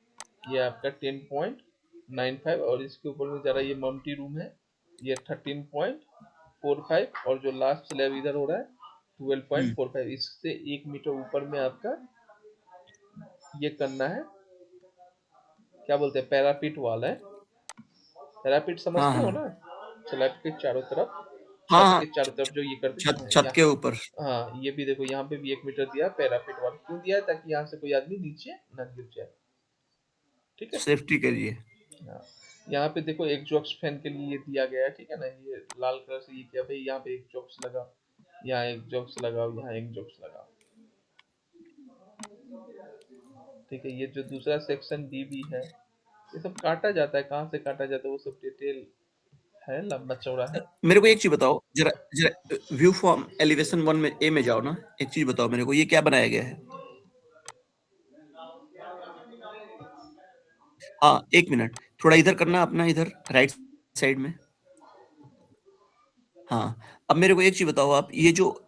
[SPEAKER 1] ये आपका 10.95, और इसके ऊपर में जरा ये मल्टी रूम है, ये 13.45, और जो लास्ट स्लैब इधर हो रहा है 12.45, इससे 1 मीटर ऊपर में आपका ये करना है, क्या बोलते हैं, पैरापिट वाल है, रैपिड
[SPEAKER 2] हाँ
[SPEAKER 1] समझते हो
[SPEAKER 2] हाँ
[SPEAKER 1] ना, स्लैब के चारों तरफ,
[SPEAKER 2] हाँ
[SPEAKER 1] छत
[SPEAKER 2] हाँ
[SPEAKER 1] के चारों तरफ जो ये कर देते
[SPEAKER 2] छत
[SPEAKER 1] हैं
[SPEAKER 2] छत
[SPEAKER 1] यहाँ।
[SPEAKER 2] के ऊपर
[SPEAKER 1] हाँ, ये भी देखो यहाँ पे भी 1 मीटर दिया है पैरापिट वाला, क्यों दिया है? ताकि यहाँ से कोई आदमी नीचे न गिर जाए, ठीक है।
[SPEAKER 2] सेफ्टी के लिए।
[SPEAKER 1] हाँ, यहाँ पे देखो एग्जॉस्ट फैन के लिए ये दिया गया है, ठीक है ना, ये लाल कलर से ये किया भाई, यहाँ पे एग्जॉस्ट लगाओ, यहाँ एग्जॉस्ट लगाओ, यहाँ एग्जॉस्ट लगाओ, ठीक है। ये जो दूसरा सेक्शन डी भी है, ये सब काटा जाता है, कहाँ से काटा जाता है वो सब डिटेल है, लंबा चौड़ा है।
[SPEAKER 2] मेरे को एक चीज बताओ, जरा जरा व्यू फॉर्म एलिवेशन 1 में ए में जाओ ना, एक चीज बताओ मेरे को, ये क्या बनाया गया है? हाँ, एक मिनट, थोड़ा इधर करना अपना, इधर राइट साइड में। हाँ, अब मेरे को एक चीज बताओ आप, ये जो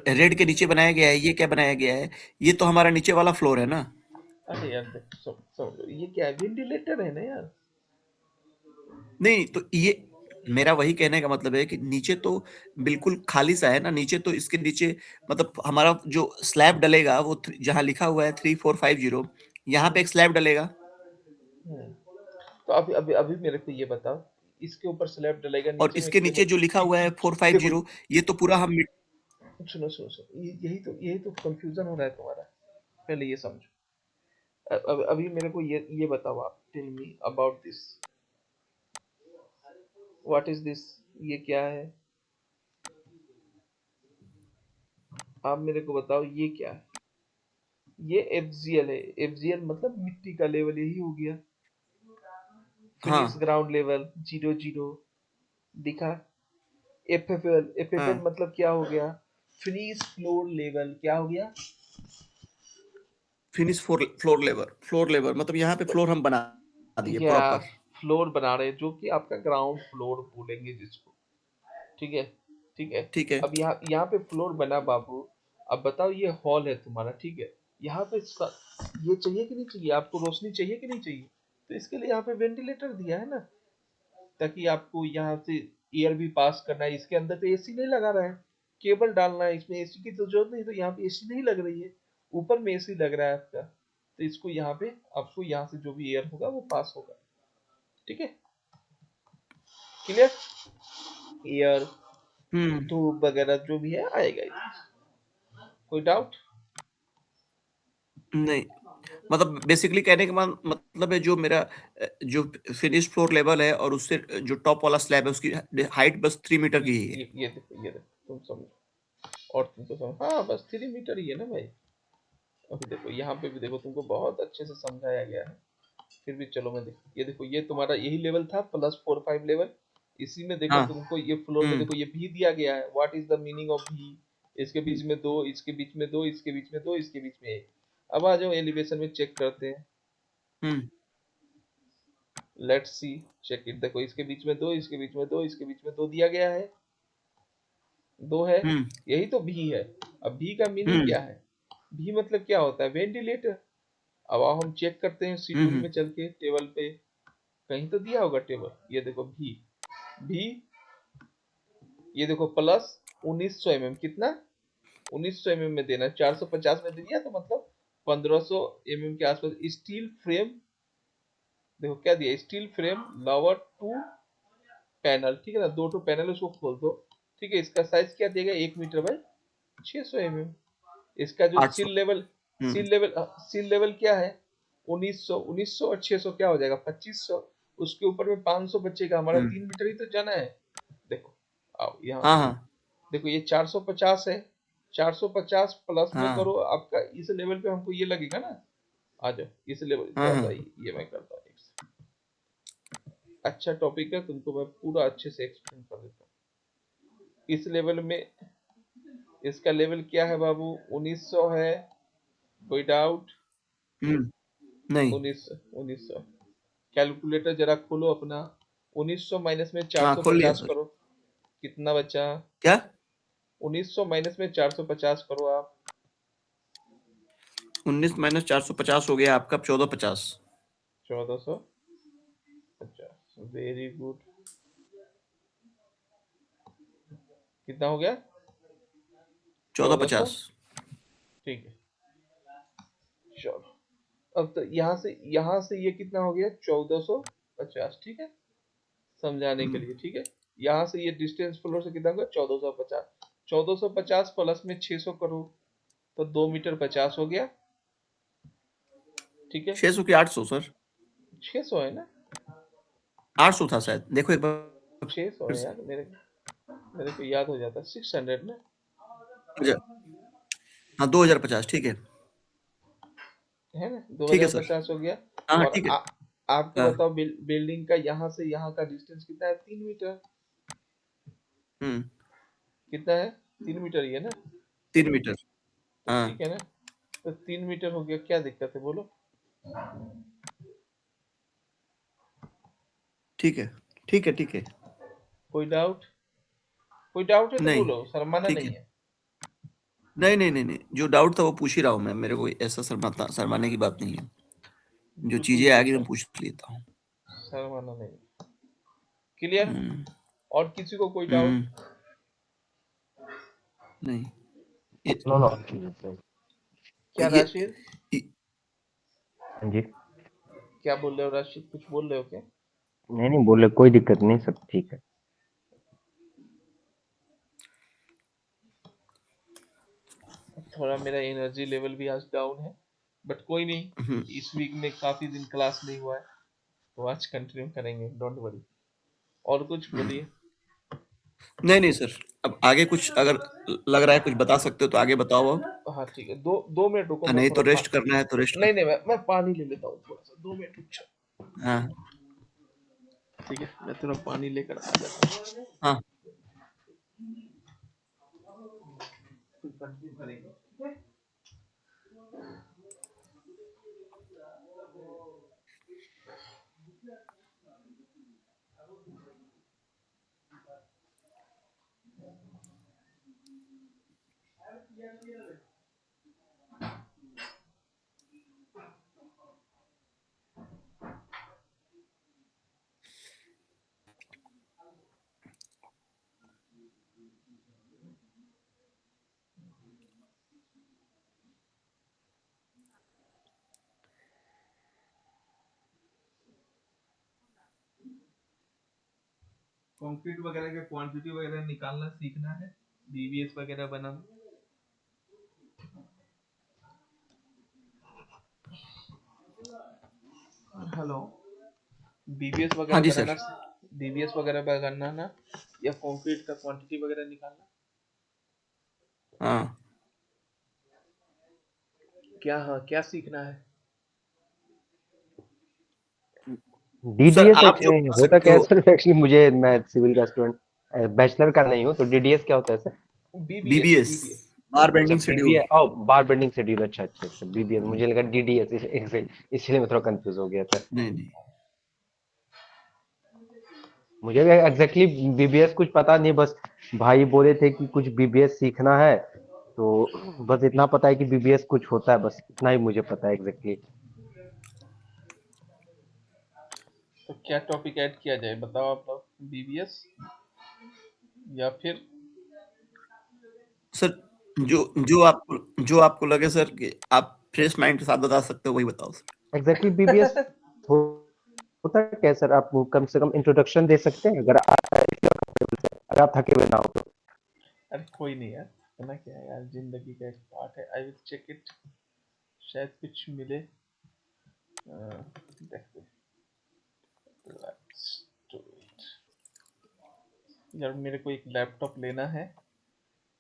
[SPEAKER 2] रेड के नीचे बनाया गया है, ये क्या बनाया गया है? ये तो हमारा नीचे वाला फ्लोर है ना?
[SPEAKER 1] अरे यार देख, समझो ये क्या है, वेंटिलेटर है ना यार।
[SPEAKER 2] नहीं तो ये मेरा वही कहने का मतलब है कि नीचे तो बिल्कुल खाली सा है ना, नीचे तो इसके नीचे मतलब हमारा जो स्लैब डलेगा वो जहाँ लिखा हुआ है 3450, यहाँ पे एक स्लैब डलेगा।
[SPEAKER 1] हम्म, तो अभी अभी अभी मेरे को ये बताओ, इसके ऊपर स्लैब डलेगा,
[SPEAKER 2] और
[SPEAKER 1] नीचे में
[SPEAKER 2] इसके नीचे
[SPEAKER 1] केबल,
[SPEAKER 2] जो लिखा हुआ है
[SPEAKER 1] देखो
[SPEAKER 2] 450, ये तो पूरा हम
[SPEAKER 1] सुनो सुनो सुनो, यही तो कंफ्यूजन हो रहा है तुम्हारा, पहले ये समझो। अभी मेरे को ये बताओ, आप tell me about this, what is this, ये क्या है? आप मेरे को बताओ ये क्या है? ये एफजीएल है, एफजीएल मतलब मिट्टी का लेवल, यही हो गया, फिनिश
[SPEAKER 2] हाँ
[SPEAKER 1] ग्राउंड लेवल 0 0, दिखा। एफएफएल, एफएफएल
[SPEAKER 2] हाँ
[SPEAKER 1] मतलब क्या हो गया? फिनिश फ्लोर लेवल, क्या हो गया?
[SPEAKER 2] फिनिश फ्लोर लेवल मतलब यहाँ पे फ्लोर हम बना दिए
[SPEAKER 1] या
[SPEAKER 2] प्रॉपर।
[SPEAKER 1] फ्लोर बना रहे हैं, जो कि आपका ग्राउंड फ्लोर बोलेंगे जिसको, ठीक है, ठीक है।
[SPEAKER 2] ठीक है।
[SPEAKER 1] अब यहाँ पे फ्लोर बना बाबू, अब बताओ ये हॉल है तुम्हारा, ठीक है। यहाँ पे ये चाहिए कि नहीं चाहिए आपको, रोशनी चाहिए कि नहीं चाहिए? तो इसके लिए यहाँ पे वेंटिलेटर दिया है ना, ताकि आपको यहाँ से एयर भी पास करना है। इसके अंदर तो एसी नहीं लगा रहा है, केबल डालना है, इसमें एसी की तो जरूरत नहीं, तो यहाँ पे एसी नहीं लग रही है, ऊपर में एसी लग रहा है आपका, तो इसको यहाँ पे आपको यहाँ से जो भी एयर होगा वो पास होगा, ठीक है, क्लियर? एयर,
[SPEAKER 2] हम्म।
[SPEAKER 1] धूप वगैरह जो भी है आएगा इधर। कोई डाउट?
[SPEAKER 2] नहीं, मतलब बेसिकली कहने का मतलब है, जो मेरा जो फिनिश फ्लोर लेवल है और उससे जो टॉप वाला स्लैब है उसकी हाइट बस 3 मीटर की ही है।
[SPEAKER 1] ये देखो तुम समझो, और तुम तो समझो, हाँ बस 3 मीटर ही है ना भाई। अभी देखो यहाँ पे भी देखो, तुमको बहुत अच्छे से समझाया गया है, फिर भी चलो मैं देखो, ये देखो ये तुम्हारा यही लेवल था, +4 5 लेवल, इसी में देखो
[SPEAKER 2] हाँ।
[SPEAKER 1] तुमको ये फ्लोर में देखो ये भी दिया गया है, what is the meaning of भी? इसके बीच में दो, इसके बीच में दो, इसके बीच में दो, इसके बीच में एक। अब आ जाओ एलिवेशन में, चेक करते हैं,
[SPEAKER 2] hmm
[SPEAKER 1] let's see, check it. देखो इसके बीच में दो, इसके बीच में दो, इसके बीच में दो दिया गया है, दो है,
[SPEAKER 2] हम्म
[SPEAKER 1] यही तो भी है। अब भी का मीनिंग
[SPEAKER 2] हम्म
[SPEAKER 1] क्या है? भी मतलब क्या होता है? वेंटिलेटर। अब आओ हम चेक करते हैं शेड्यूल
[SPEAKER 2] हम्म
[SPEAKER 1] में चल के, टेबल पे कहीं तो दिया होगा टेबल, ये देखो भी, ये देखो प्लस 1900 mm, कितना? 1900 mm में देना, 450 में दे दिया तो मतलब 1500 mm के आसपास। स्टील फ्रेम, देखो क्या दिया, steel frame lover to panel, ठीक है ना, दो टू पैनल, उसको खोल दो, ठीक है। इसका साइज क्या देगा? 1 मीटर बाई 600 mm। इसका जो
[SPEAKER 2] 800।
[SPEAKER 1] सील लेवल,
[SPEAKER 2] हम्म
[SPEAKER 1] सील लेवल क्या है? 1900 और 600 क्या हो जाएगा? 2500। उसके ऊपर में 500 बचेगा, हमारा
[SPEAKER 2] हम्म
[SPEAKER 1] 3 मीटर ही तो जाना है। देखो आओ यहाँ
[SPEAKER 2] हाँ
[SPEAKER 1] पे,
[SPEAKER 2] हाँ
[SPEAKER 1] देखो ये 450 है, 450 प्लस में
[SPEAKER 2] हाँ
[SPEAKER 1] करो आपका, इस लेवल पे हमको ये लगेगा ना। आ जाओ इस लेवल,
[SPEAKER 2] हाँ
[SPEAKER 1] थोड़ा सा
[SPEAKER 2] हाँ
[SPEAKER 1] ये मैं करता हूँ, अच्छा टॉपिक है, तुमको मैं पूरा अच्छे से एक्सप्लेन कर देता हूँ। इस लेवल में इसका लेवल क्या है बाबू? 1900 है, कोई डाउट?
[SPEAKER 2] हम्म नहीं।
[SPEAKER 1] 1900, कैलकुलेटर जरा खोलो अपना, 1900 माइनस में
[SPEAKER 2] हाँ, खोल लिया
[SPEAKER 1] 450
[SPEAKER 2] सर।
[SPEAKER 1] करो, कितना बचा?
[SPEAKER 2] क्या?
[SPEAKER 1] 1900 माइनस में 450 करो आप,
[SPEAKER 2] 19 माइनस 450 हो गया आपका 1450।
[SPEAKER 1] 1450, वेरी गुड। कितना हो गया? 1400,
[SPEAKER 2] 1450।
[SPEAKER 1] ठीक है। चलो, अब तो यहाँ से ये कितना हो गया? 1450, ठीक है। समझाने के लिए, ठीक है। यहाँ से ये डिस्टेंस फ्लोर से कितना होगा, 1450। 1450 प्लस में 600 करो तो 2 मीटर 50 हो गया, ठीक है।
[SPEAKER 2] 600 की 800 सर,
[SPEAKER 1] 600 है ना,
[SPEAKER 2] 800 था शायद, देखो एक बार
[SPEAKER 1] 600
[SPEAKER 2] फिर
[SPEAKER 1] है
[SPEAKER 2] से।
[SPEAKER 1] यार, मेरे को याद हो जाता, 600 ना।
[SPEAKER 2] अच्छा, हाँ 2050 ठीक
[SPEAKER 1] है ना, दो
[SPEAKER 2] है
[SPEAKER 1] हजार
[SPEAKER 2] सर,
[SPEAKER 1] पचास हो गया।
[SPEAKER 2] हाँ
[SPEAKER 1] और
[SPEAKER 2] ठीक है,
[SPEAKER 1] आपका
[SPEAKER 2] हाँ,
[SPEAKER 1] बताओ, बिल्डिंग का यहाँ से यहाँ का डिस्टेंस कितना है, 3 मीटर।
[SPEAKER 2] हम्म,
[SPEAKER 1] कितना है, 3 मीटर ही है ना।
[SPEAKER 2] 3 मीटर,
[SPEAKER 1] तो
[SPEAKER 2] हाँ
[SPEAKER 1] ठीक है ना, तो 3 मीटर हो गया, क्या दिक्कत है बोलो।
[SPEAKER 2] ठीक है, ठीक है, ठीक है,
[SPEAKER 1] कोई डाउट, कोई डाउट है तो
[SPEAKER 2] नहीं
[SPEAKER 1] बोलो, शर्माना
[SPEAKER 2] ठीक
[SPEAKER 1] नहीं
[SPEAKER 2] है,
[SPEAKER 1] है।
[SPEAKER 2] नहीं नहीं नहीं नहीं, जो डाउट था वो पूछ ही रहा हूँ मैं, मेरे को ऐसा शर्माने की बात नहीं है, जो
[SPEAKER 1] बिल्कुल
[SPEAKER 2] चीजें आ गई
[SPEAKER 1] पूछो,
[SPEAKER 2] मैं पूछ लेता हूँ।
[SPEAKER 1] शर्माना नहीं। क्लियर।
[SPEAKER 2] हम्म,
[SPEAKER 1] और किसी को कोई डाउट।
[SPEAKER 2] हम्म, नहीं, ये
[SPEAKER 3] नो नो।
[SPEAKER 1] क्या
[SPEAKER 2] ये,
[SPEAKER 1] राशिद,
[SPEAKER 3] हाँ जी।
[SPEAKER 1] क्या बोल रहे हो राशिद, कुछ बोल रहे हो क्या।
[SPEAKER 3] नहीं नहीं, बोले कोई दिक्कत नहीं, सब ठीक है।
[SPEAKER 1] थोड़ा मेरा एनर्जी लेवल भी आज डाउन है, बट कोई नहीं,
[SPEAKER 2] हम्म,
[SPEAKER 1] इस वीक में काफी दिन क्लास नहीं हुआ है, तो आज कंटिन्यू करेंगे, डोंट वरी। और कुछ
[SPEAKER 2] हम्म।
[SPEAKER 1] बोलिए।
[SPEAKER 2] नहीं नहीं सर, अब आगे कुछ अगर लग रहा है कुछ बता सकते हो तो आगे बताओ अब,
[SPEAKER 1] हाँ ठीक है, 2 मिनट रुको, मैं
[SPEAKER 2] नहीं तो
[SPEAKER 1] थोड़ा
[SPEAKER 2] रेस्ट करना है तो रेस्ट कर।
[SPEAKER 1] नहीं नहीं, मैं पानी ले लेता हूँ थोड़ा सा, 2 मिनट रुक जाओ।
[SPEAKER 2] हाँ
[SPEAKER 1] ठीक है, मैं थोड़ा पानी लेकर आ जाता
[SPEAKER 2] हाँ,
[SPEAKER 1] हूँ, कंटिन्यू करेंगे, ठीक है। कंक्रीट वगैरह का क्वांटिटी वगैरह निकालना सीखना है, बीबीएस वगैरह बनाना। हेलो, बीबीएस
[SPEAKER 2] हाँ
[SPEAKER 1] वगैरह
[SPEAKER 2] जी
[SPEAKER 1] बनाना,
[SPEAKER 2] सर,
[SPEAKER 1] बीबीएस वगैरह बनाना ना, या कंक्रीट का क्वांटिटी वगैरह निकालना।
[SPEAKER 2] हाँ
[SPEAKER 1] क्या, हाँ क्या सीखना है।
[SPEAKER 2] सर,
[SPEAKER 3] डीडीएस
[SPEAKER 2] आप जो बता
[SPEAKER 3] होता
[SPEAKER 2] सकते
[SPEAKER 3] क्या है
[SPEAKER 2] हो।
[SPEAKER 3] सर? एक्चुअली मुझे, मैं सिविल का स्टूडेंट, बैचलर का नहीं हूँ, तो डीडीएस क्या होता है sir?
[SPEAKER 1] BBS,
[SPEAKER 2] BBS,
[SPEAKER 1] BBS.
[SPEAKER 2] Bar
[SPEAKER 3] अच्छा,
[SPEAKER 2] bending schedule.
[SPEAKER 3] BBA, oh bar bending schedule, अच्छा अच्छा अच्छा, बीबीएस मुझे लगा डीडीएस, इसलिए मैं थोड़ा कंफ्यूज हो गया था।
[SPEAKER 2] नहीं नहीं,
[SPEAKER 3] मुझे भी एग्जैक्टली बीबीएस कुछ पता नहीं, बस भाई बोले थे कि कुछ बीबीएस सीखना है, तो बस इतना पता है कि बीबीएस कुछ होता है, बस इतना ही मुझे पता है एग्जैक्टली।
[SPEAKER 1] तो क्या टॉपिक ऐड किया जाए बताओ आप लोग, बीबीएस या फिर।
[SPEAKER 2] सर, जो जो आपको लगे सर कि आप फ्रेश माइंड के साथ बता सकते हो वही बताओ सर।
[SPEAKER 3] एग्जैक्टली बीबीएस होता है क्या सर? आप कम से कम इंट्रोडक्शन दे सकते हैं, अगर आप थके हुए ना हो तो।
[SPEAKER 1] अरे कोई नहीं यार, इतना क्या है यार, जिंदगी का एक पार्ट है, आई विल चेक इट, शायद कुछ मिले। देखते हैं। Let's do it। यार मेरे को एक लैपटॉप लेना है,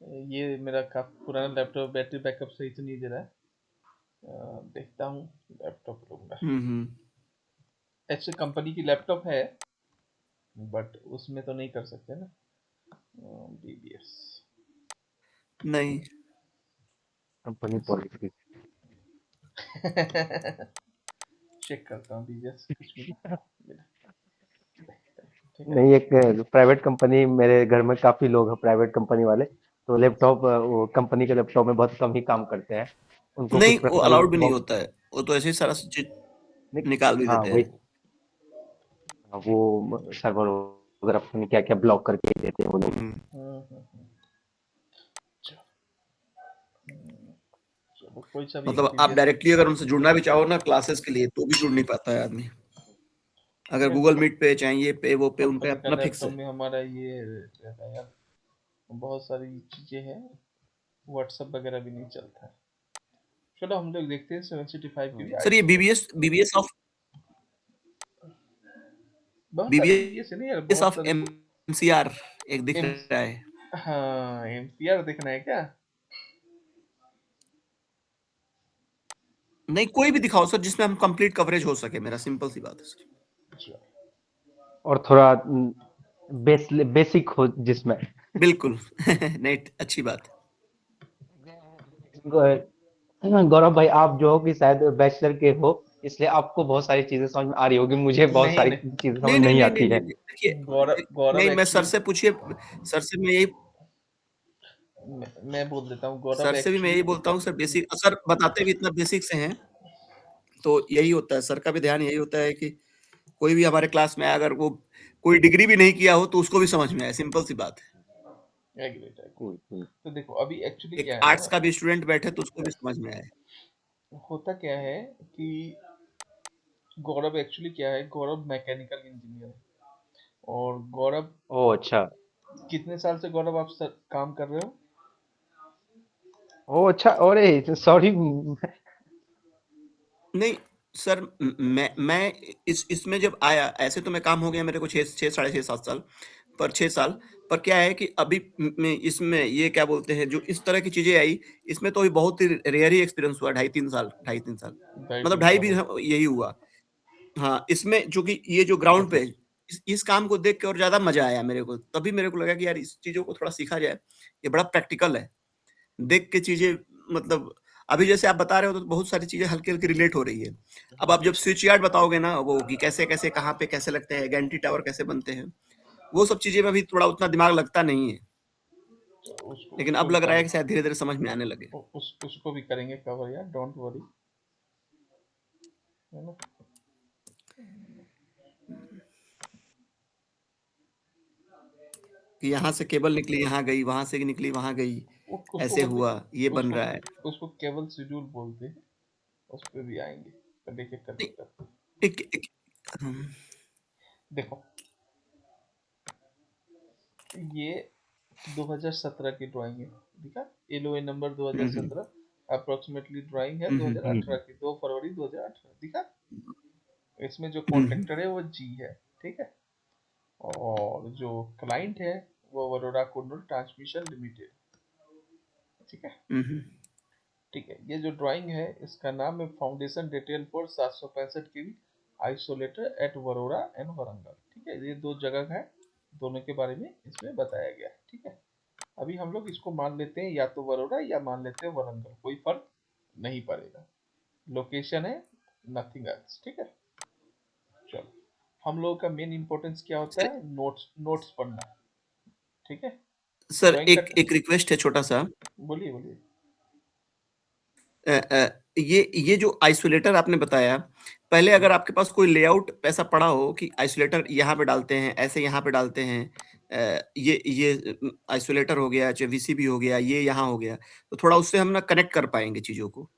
[SPEAKER 1] ये मेरा काफी पुराना लैपटॉप, बैटरी बैकअप सही से नहीं दे रहा है। देखता हूँ, लैपटॉप लूंगा।
[SPEAKER 2] हम्म,
[SPEAKER 1] ऐसे कंपनी की लैपटॉप है, बट उसमें तो नहीं कर सकते ना, बीबीएस।
[SPEAKER 2] नहीं
[SPEAKER 3] कंपनी पॉलिसी।
[SPEAKER 1] चेक करता हूँ बीबीएस कुछ मिला, देखते हैं, ठीक है।
[SPEAKER 3] नहीं, एक प्राइवेट कंपनी, मेरे घर में काफी लोग हैं प्राइवेट कंपनी वाले, तो लैपटॉप वो कंपनी के लैपटॉप में बहुत कम ही काम करते हैं, उनको
[SPEAKER 2] नहीं,
[SPEAKER 3] कुछ
[SPEAKER 2] वो
[SPEAKER 3] पर्सनल
[SPEAKER 2] अलाउड भी नहीं होता है, वो तो ऐसे ही सारा चीज निकाल भी
[SPEAKER 3] हाँ
[SPEAKER 2] देते
[SPEAKER 3] वही,
[SPEAKER 2] हैं।
[SPEAKER 3] वो सर्वर वगैरह पता नहीं क्या क्या ब्लॉक करके देते हैं वो लोग।
[SPEAKER 2] हम्म,
[SPEAKER 1] चलो, चलो कोई सा भी एक
[SPEAKER 2] मतलब आप
[SPEAKER 1] बीबीएस।
[SPEAKER 2] डायरेक्टली अगर उनसे जुड़ना भी चाहो ना क्लासेस के लिए तो भी जुड़ नहीं पाता है आदमी। अगर
[SPEAKER 1] मेरे
[SPEAKER 2] गूगल मीट पे चाहे ये पे वो पे उनका
[SPEAKER 1] कंपनी का
[SPEAKER 2] अपना फिक्स
[SPEAKER 1] लैपटॉप
[SPEAKER 2] है।
[SPEAKER 1] में हमारा ये रहता है यार, बहुत सारी चीजें हैं, व्हाट्सएप वगैरह भी नहीं चलता है। चलो हम लोग देखते हैं 765 की भी
[SPEAKER 2] सर ये
[SPEAKER 1] आइसोलेट।
[SPEAKER 2] बीबीएस ऑफ
[SPEAKER 1] बहुत सारे बीबीएस है नहीं यार,
[SPEAKER 2] बीबीएस
[SPEAKER 1] बहुत
[SPEAKER 2] ऑफ
[SPEAKER 1] सारे।
[SPEAKER 2] एमसीआर एक दिख
[SPEAKER 1] एम
[SPEAKER 2] रहा है।
[SPEAKER 1] हाँ, एमसीआर देखना है क्या?
[SPEAKER 2] नहीं कोई भी दिखाओ सर जिसमें हम कंप्लीट कवरेज हो सके, मेरा सिंपल सी बात है सर।
[SPEAKER 1] अच्छा,
[SPEAKER 3] और थोड़ा बेसिक हो जिसमें।
[SPEAKER 2] बिल्कुल नेट अच्छी बात है।
[SPEAKER 3] गौरव भाई, आप जो हो कि शायद बैचलर के हो, इसलिए आपको बहुत सारी चीजें समझ में आ रही होगी, मुझे बहुत
[SPEAKER 1] नहीं
[SPEAKER 3] सारी
[SPEAKER 1] नहीं
[SPEAKER 3] चीजें समझ
[SPEAKER 2] नहीं नहीं
[SPEAKER 3] नहीं
[SPEAKER 2] नहीं नहीं
[SPEAKER 3] आती
[SPEAKER 2] नहीं
[SPEAKER 3] है।
[SPEAKER 2] नहीं, देखिए
[SPEAKER 1] गौरव गौरव
[SPEAKER 2] नहीं मैं सर
[SPEAKER 1] एक्चुअली,
[SPEAKER 2] से पूछिए, सर से मैं यही
[SPEAKER 1] मैं बोल देता हूँ, गौरव
[SPEAKER 2] सर से भी मैं
[SPEAKER 1] एक्चुअली।
[SPEAKER 2] यही बोलता हूँ सर, बेसिक सर बताते भी इतना बेसिक से हैं, तो यही होता है सर का भी ध्यान यही होता है कि कोई भी हमारे क्लास में आए, अगर वो कोई डिग्री भी नहीं किया हो तो उसको भी समझ में आए, सिंपल सी बात है।
[SPEAKER 1] एग्रेट एग्रेट।
[SPEAKER 3] कोई कोई
[SPEAKER 1] तो देखो अभी एक्चुअली
[SPEAKER 2] एक
[SPEAKER 1] क्या है
[SPEAKER 2] आर्ट्स
[SPEAKER 1] ना,
[SPEAKER 2] का भी स्टूडेंट बैठे तो उसको भी समझ में आए।
[SPEAKER 1] होता क्या है कि गौरव एक्चुअली क्या है, गौरव मैकेनिकल इंजीनियर है। और गौरव,
[SPEAKER 3] ओ अच्छा।
[SPEAKER 1] कितने साल से गौरव आप काम कर रहे हो?
[SPEAKER 3] ओ अच्छा, अरे सॉरी।
[SPEAKER 2] नहीं सर, मैं इस इसमें जब आया, ऐसे तो मैं काम हो गया मेरे को 6 साढ़े 6 7 साल, पर 6 साल, पर क्या है कि अभी में इसमें ये क्या बोलते हैं, जो इस तरह की चीजें आई, इसमें तो अभी बहुत ही रेयर ही एक्सपीरियंस हुआ, 2.5 3 साल, 2.5 3 साल,
[SPEAKER 1] ढाई
[SPEAKER 2] मतलब
[SPEAKER 1] तीन
[SPEAKER 2] ढाई
[SPEAKER 1] साल
[SPEAKER 2] भी
[SPEAKER 1] हो
[SPEAKER 2] यही हुआ। हाँ, इसमें चूंकि ये जो ग्राउंड पे इस काम को देख के और ज्यादा मजा आया मेरे को, तभी मेरे को लगा कि यार इस चीजों को थोड़ा सीखा जाए, ये बड़ा प्रैक्टिकल है, देख के चीजें, मतलब अभी जैसे आप बता रहे हो तो बहुत सारी चीजें हल्की हल्की रिलेट हो रही है। अब आप जब
[SPEAKER 1] गए।
[SPEAKER 2] स्विच यार्ड बताओगे ना, वो कि कैसे कैसे कहाँ पे कैसे लगते हैं, गैंटी टावर कैसे बनते हैं, वो सब चीजें में अभी थोड़ा उतना दिमाग लगता नहीं है,
[SPEAKER 1] तो उसको
[SPEAKER 2] लेकिन
[SPEAKER 1] उसको
[SPEAKER 2] अब
[SPEAKER 1] भी
[SPEAKER 2] लग रहा है
[SPEAKER 1] कवर,
[SPEAKER 2] कि शायद धीरे धीरे समझ में आने लगे।
[SPEAKER 1] उसको भी करेंगे कवर यार, डोंट वरी, है ना।
[SPEAKER 2] कि यहाँ से केबल निकली यहाँ गई, वहां से निकली वहां गई,
[SPEAKER 1] उसको
[SPEAKER 2] ऐसे
[SPEAKER 1] बोलते,
[SPEAKER 2] हुआ, ये बन
[SPEAKER 1] उसको
[SPEAKER 2] रहा है।
[SPEAKER 1] उसको केवल शेड्यूल बोलते हैं। उस पे भी आएंगे, तो देखे करते
[SPEAKER 2] नहीं,
[SPEAKER 1] करते।
[SPEAKER 2] एक
[SPEAKER 1] देखो ये 2017 की ड्राइंग है, ठीक है, एलओए नंबर
[SPEAKER 2] हम्म
[SPEAKER 1] 2017, अप्रोक्सीमेटली ड्राइंग है
[SPEAKER 2] हम्म
[SPEAKER 1] 2018 की, 2 फरवरी 2018, ठीक है। इसमें जो
[SPEAKER 2] हम्म
[SPEAKER 1] कॉन्ट्रैक्टर है वो जी है, ठीक है। और जो क्लाइंट है वो वरोरा कुंडल ट्रांसमिशन लिमिटेड, ठीक है।
[SPEAKER 2] हम्म
[SPEAKER 1] ठीक है, ये जो ड्राइंग है इसका नाम है foundation detail for 765 KV isolator at Warora and Warangal, ठीक है। ये दो जगह है, दोनों के बारे में इसमें बताया गया है, ठीक है। अभी हम लोग इसको मान लेते हैं या तो वरोरा या मान लेते हैं वरंगल, कोई फर्क नहीं पड़ेगा, लोकेशन है, नथिंग एल्स, ठीक है। चलो, हम लोगों का मेन इंपॉर्टेंस क्या होता है, नोट्स, नोट्स पढ़ना, ठीक है।
[SPEAKER 2] सर
[SPEAKER 1] ड्राइंग का,
[SPEAKER 2] एक एक रिक्वेस्ट है छोटा सा।
[SPEAKER 1] बोलिए बोलिए।
[SPEAKER 2] ये जो आइसोलेटर आपने बताया, पहले अगर आपके पास कोई लेआउट ऐसा पड़ा हो कि आइसोलेटर यहाँ पे डालते हैं, ऐसे यहाँ पे डालते हैं, ये आइसोलेटर हो गया, चाहे वीसीबी हो गया, ये यहाँ हो गया, तो थोड़ा उससे हम ना कनेक्ट कर पाएंगे चीजों को।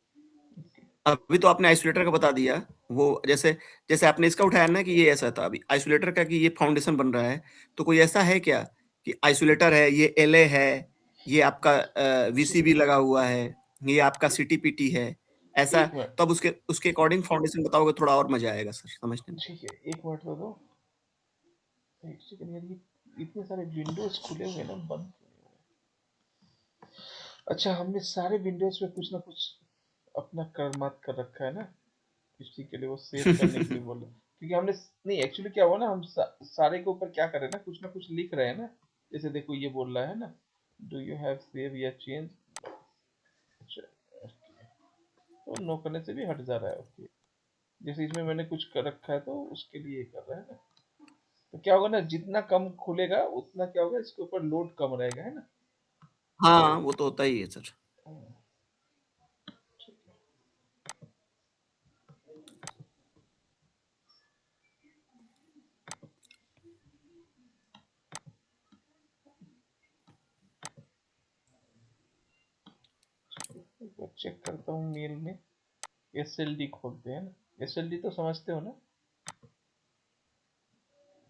[SPEAKER 2] अभी तो आपने आइसोलेटर का बता दिया, वो जैसे जैसे आपने इसका उठाया ना कि ये ऐसा था, अभी आइसोलेटर का कि ये फाउंडेशन बन रहा है, तो कोई ऐसा है क्या कि आइसोलेटर है, ये एलए है, ये आपका
[SPEAKER 1] ठीक
[SPEAKER 2] वीसीबी लगा हुआ है, ये आपका सीटीपीटी है,
[SPEAKER 1] है,
[SPEAKER 2] ऐसा,
[SPEAKER 1] एक मिनट,
[SPEAKER 2] तो अब उसके उसके अकॉर्डिंग फाउंडेशन बताओगे, थोड़ा और मजा आएगा सर समझने में।
[SPEAKER 1] ठीक है, एक मिनट दो दो, एक सेकंड यार, ये इतने सारे विंडोज खुले हुए ना, बंद क्यों नहीं हो रहे? अच्छा, हमने सारे विंडोज पे कुछ ना कुछ अपना कर्मात कर रखा है ना, इसी के लिए वो सेव करने के लिए बोल रहे हैं। क्योंकि हमने, नहीं एक्चुअली क्या हुआ ना, हम सारे के ऊपर क्या कर रहे हैं ना, कुछ ना कुछ लिख रहे हैं ना। जैसे देखो ये बोल रहा है ना, डू यू हैव सेव या चेंज, अच्छा, तो नो करने से भी हट जा रहा है, ओके। जैसे इसमें मैंने कुछ कर रखा है तो उसके लिए कर रहा है ना। तो क्या होगा ना, जितना कम खुलेगा उतना क्या होगा, इसके ऊपर लोड कम रहेगा, है ना।
[SPEAKER 2] हाँ वो तो होता ही है सर।
[SPEAKER 1] तो चेक करता हूँ मेल में, एस एल डी खोलते हैं ना, एस एल डी तो समझते हो ना।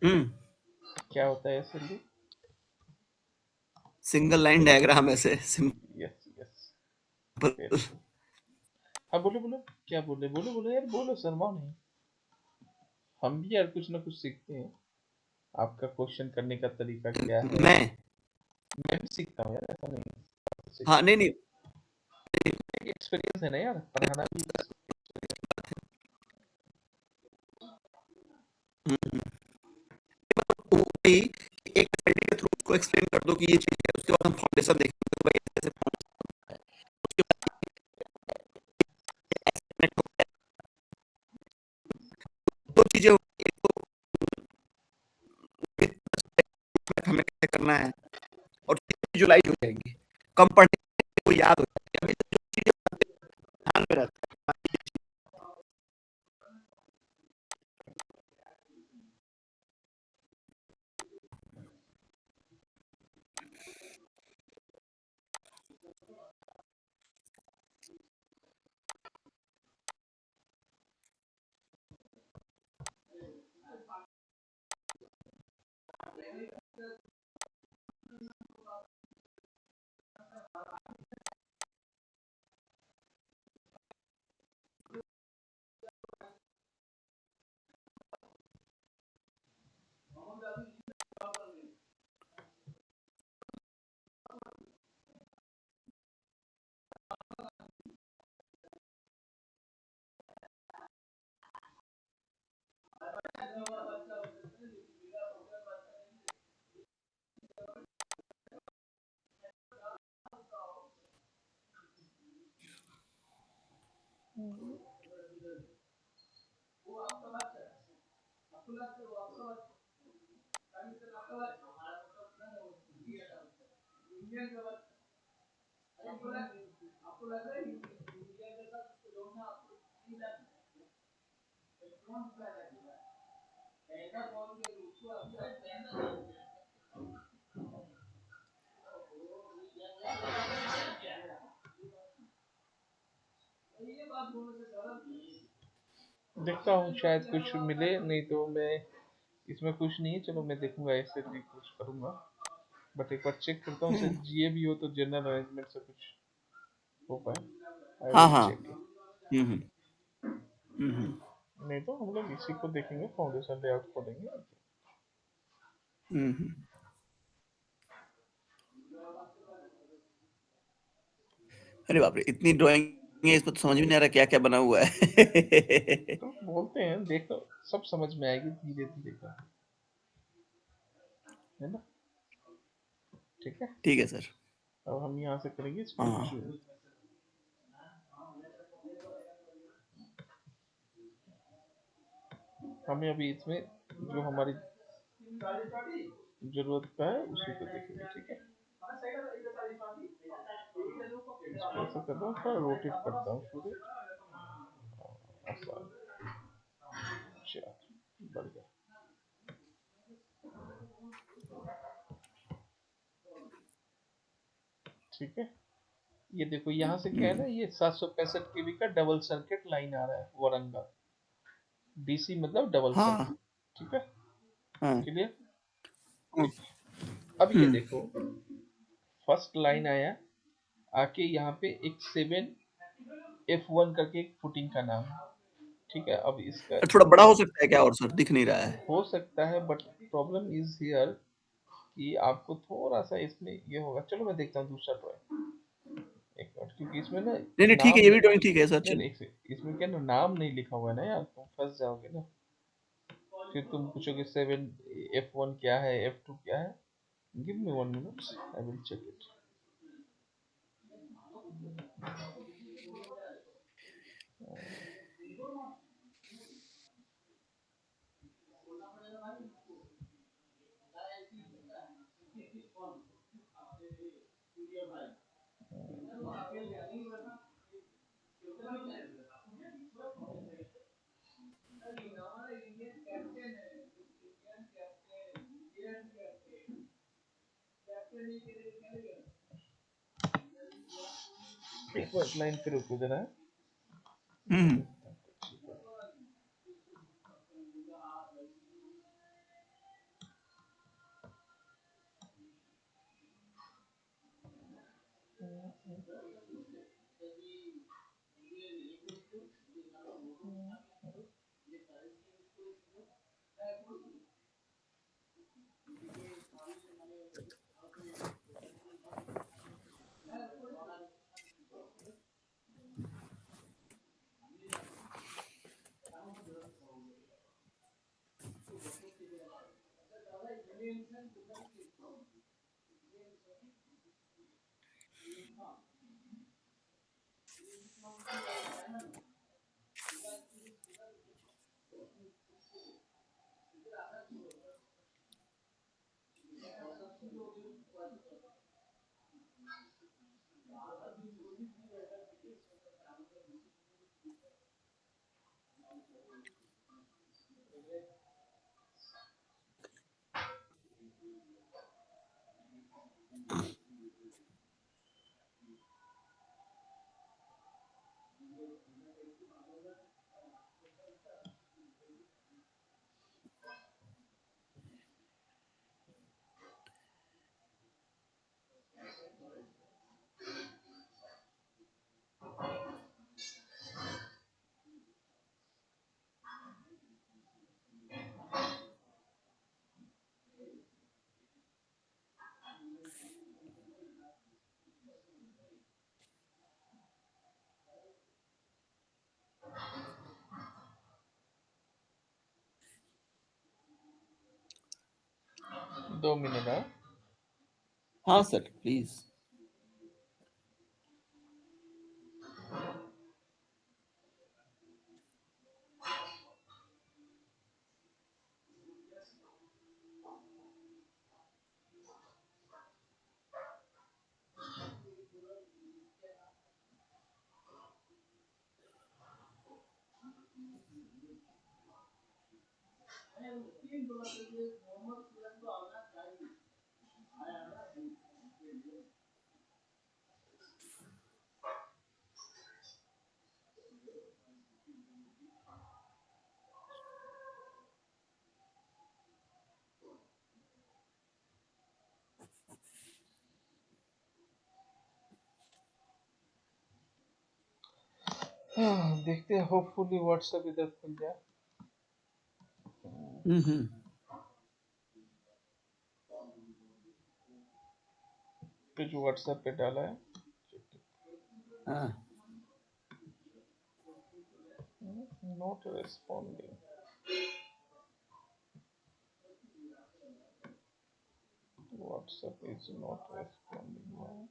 [SPEAKER 1] क्या होता है SLD?
[SPEAKER 2] सिंगल लाइन डायग्राम ऐसे simple.
[SPEAKER 1] Yes yes, very good. हाँ बोलो बोलो, क्या बोले, बोलो बोलो यार, बोलो, शर्माओ नहीं। हम भी यार कुछ ना कुछ सीखते हैं। आपका क्वेश्चन करने का तरीका क्या है,
[SPEAKER 2] मैं
[SPEAKER 1] मैं भी सीखता हूँ यार, ऐसा नहीं है।
[SPEAKER 2] हाँ नहीं नहीं
[SPEAKER 1] एक्सपीरियंस है ना यार, पढ़ाना भी बस।
[SPEAKER 2] हम्म, वही एक स्लाइड के थ्रू उसको एक्सप्लेन कर दो कि ये चीज है, उसके बाद हम फाउंडेशन देखेंगे तो भाई ऐसे foundation है। उसके बाद दो चीजें होंगी, एक तो हमें कैसे करना है और विजुलाइज हो जाएंगी, कम पढ़ने को याद हो जाएगी। अभी तो जो चीजें ध्यान में रहता है।
[SPEAKER 1] देखता हूँ शायद कुछ मिले, नहीं तो मैं, इसमें कुछ नहीं है, चलो मैं देखूंगा, ऐसे भी कुछ करूंगा। बट एक बार चेक करता हूँ, शायद GA भी हो तो जनरल अरेंजमेंट से कुछ हो पाए। आई
[SPEAKER 2] हाँ
[SPEAKER 1] विल
[SPEAKER 2] हाँ
[SPEAKER 1] चेक।
[SPEAKER 2] हम्म हम्म
[SPEAKER 1] नहीं तो हम लोग इसी को देखेंगे, फाउंडेशन लेआउट खोलेंगे।
[SPEAKER 2] हम्म। अरे बाप रे, इतनी ड्राइंग है, इसमें तो समझ में नहीं आ रहा क्या क्या बना हुआ है।
[SPEAKER 1] तो बोलते हैं, देखो सब समझ में आएगी धीरे धीरे का, है ना? ठीक है,
[SPEAKER 2] ठीक है सर।
[SPEAKER 1] अब हम यहाँ से करेंगे इसको
[SPEAKER 2] हाँ
[SPEAKER 1] शुरू। हमें अभी इसमें जो हमारी जरूरत का है उसी को देखेंगे, ठीक है? इसको ऐसा करता हूँ, थोड़ा रोटेट करता हूँ पूरे। आसान, चलो, बढ़िया। ठीक है, ये देखो यहाँ से क्या है ना, ये 765 kV का डबल सर्किट लाइन आ रहा है वारंगा। DC मतलब डबल
[SPEAKER 2] हाँ
[SPEAKER 1] सर्किट, ठीक है?
[SPEAKER 2] हाँ
[SPEAKER 1] क्लियर?
[SPEAKER 2] हम्म
[SPEAKER 1] अब ये
[SPEAKER 2] हम्म।
[SPEAKER 1] देखो, फर्स्ट लाइन आया, आके यहाँ पे एक 7F1 करके एक फुटिंग का नाम है, ठीक है? अब इसका
[SPEAKER 2] थोड़ा बड़ा हो सकता है क्या और सर, दिख नहीं रहा है।
[SPEAKER 1] हो सकता है, बट प्रॉब्लम इज हियर कि आपको थोड़ा सा इसमें ये होगा। चलो मैं देखता हूँ दूसरा ड्राइंग, एक मिनट, क्योंकि इसमें ना
[SPEAKER 2] नहीं नहीं ठीक है,
[SPEAKER 1] नाम
[SPEAKER 2] ये भी
[SPEAKER 1] नहीं,
[SPEAKER 2] ड्राइंग ठीक है सर,
[SPEAKER 1] नहीं
[SPEAKER 2] चल।
[SPEAKER 1] नहीं, इसमें क्या ना, नाम नहीं लिखा हुआ है ना यार, तुम फंस जाओगे ना। फिर तुम पूछोगे 7F1 क्या है, F2 क्या है। Give me 1 minute, I will check it. एक मिनट लाइन पे रुको जरा।
[SPEAKER 2] हम्म
[SPEAKER 1] 2 मिनट। हाँ,
[SPEAKER 2] हाँ सर प्लीज।
[SPEAKER 1] देखते हैं, होपफुली व्हाट्सएप इधर खुल जाए।
[SPEAKER 2] हम्म।
[SPEAKER 1] पे जो व्हाट्सएप पे डाला है,
[SPEAKER 2] हाँ
[SPEAKER 1] not responding. WhatsApp is not responding.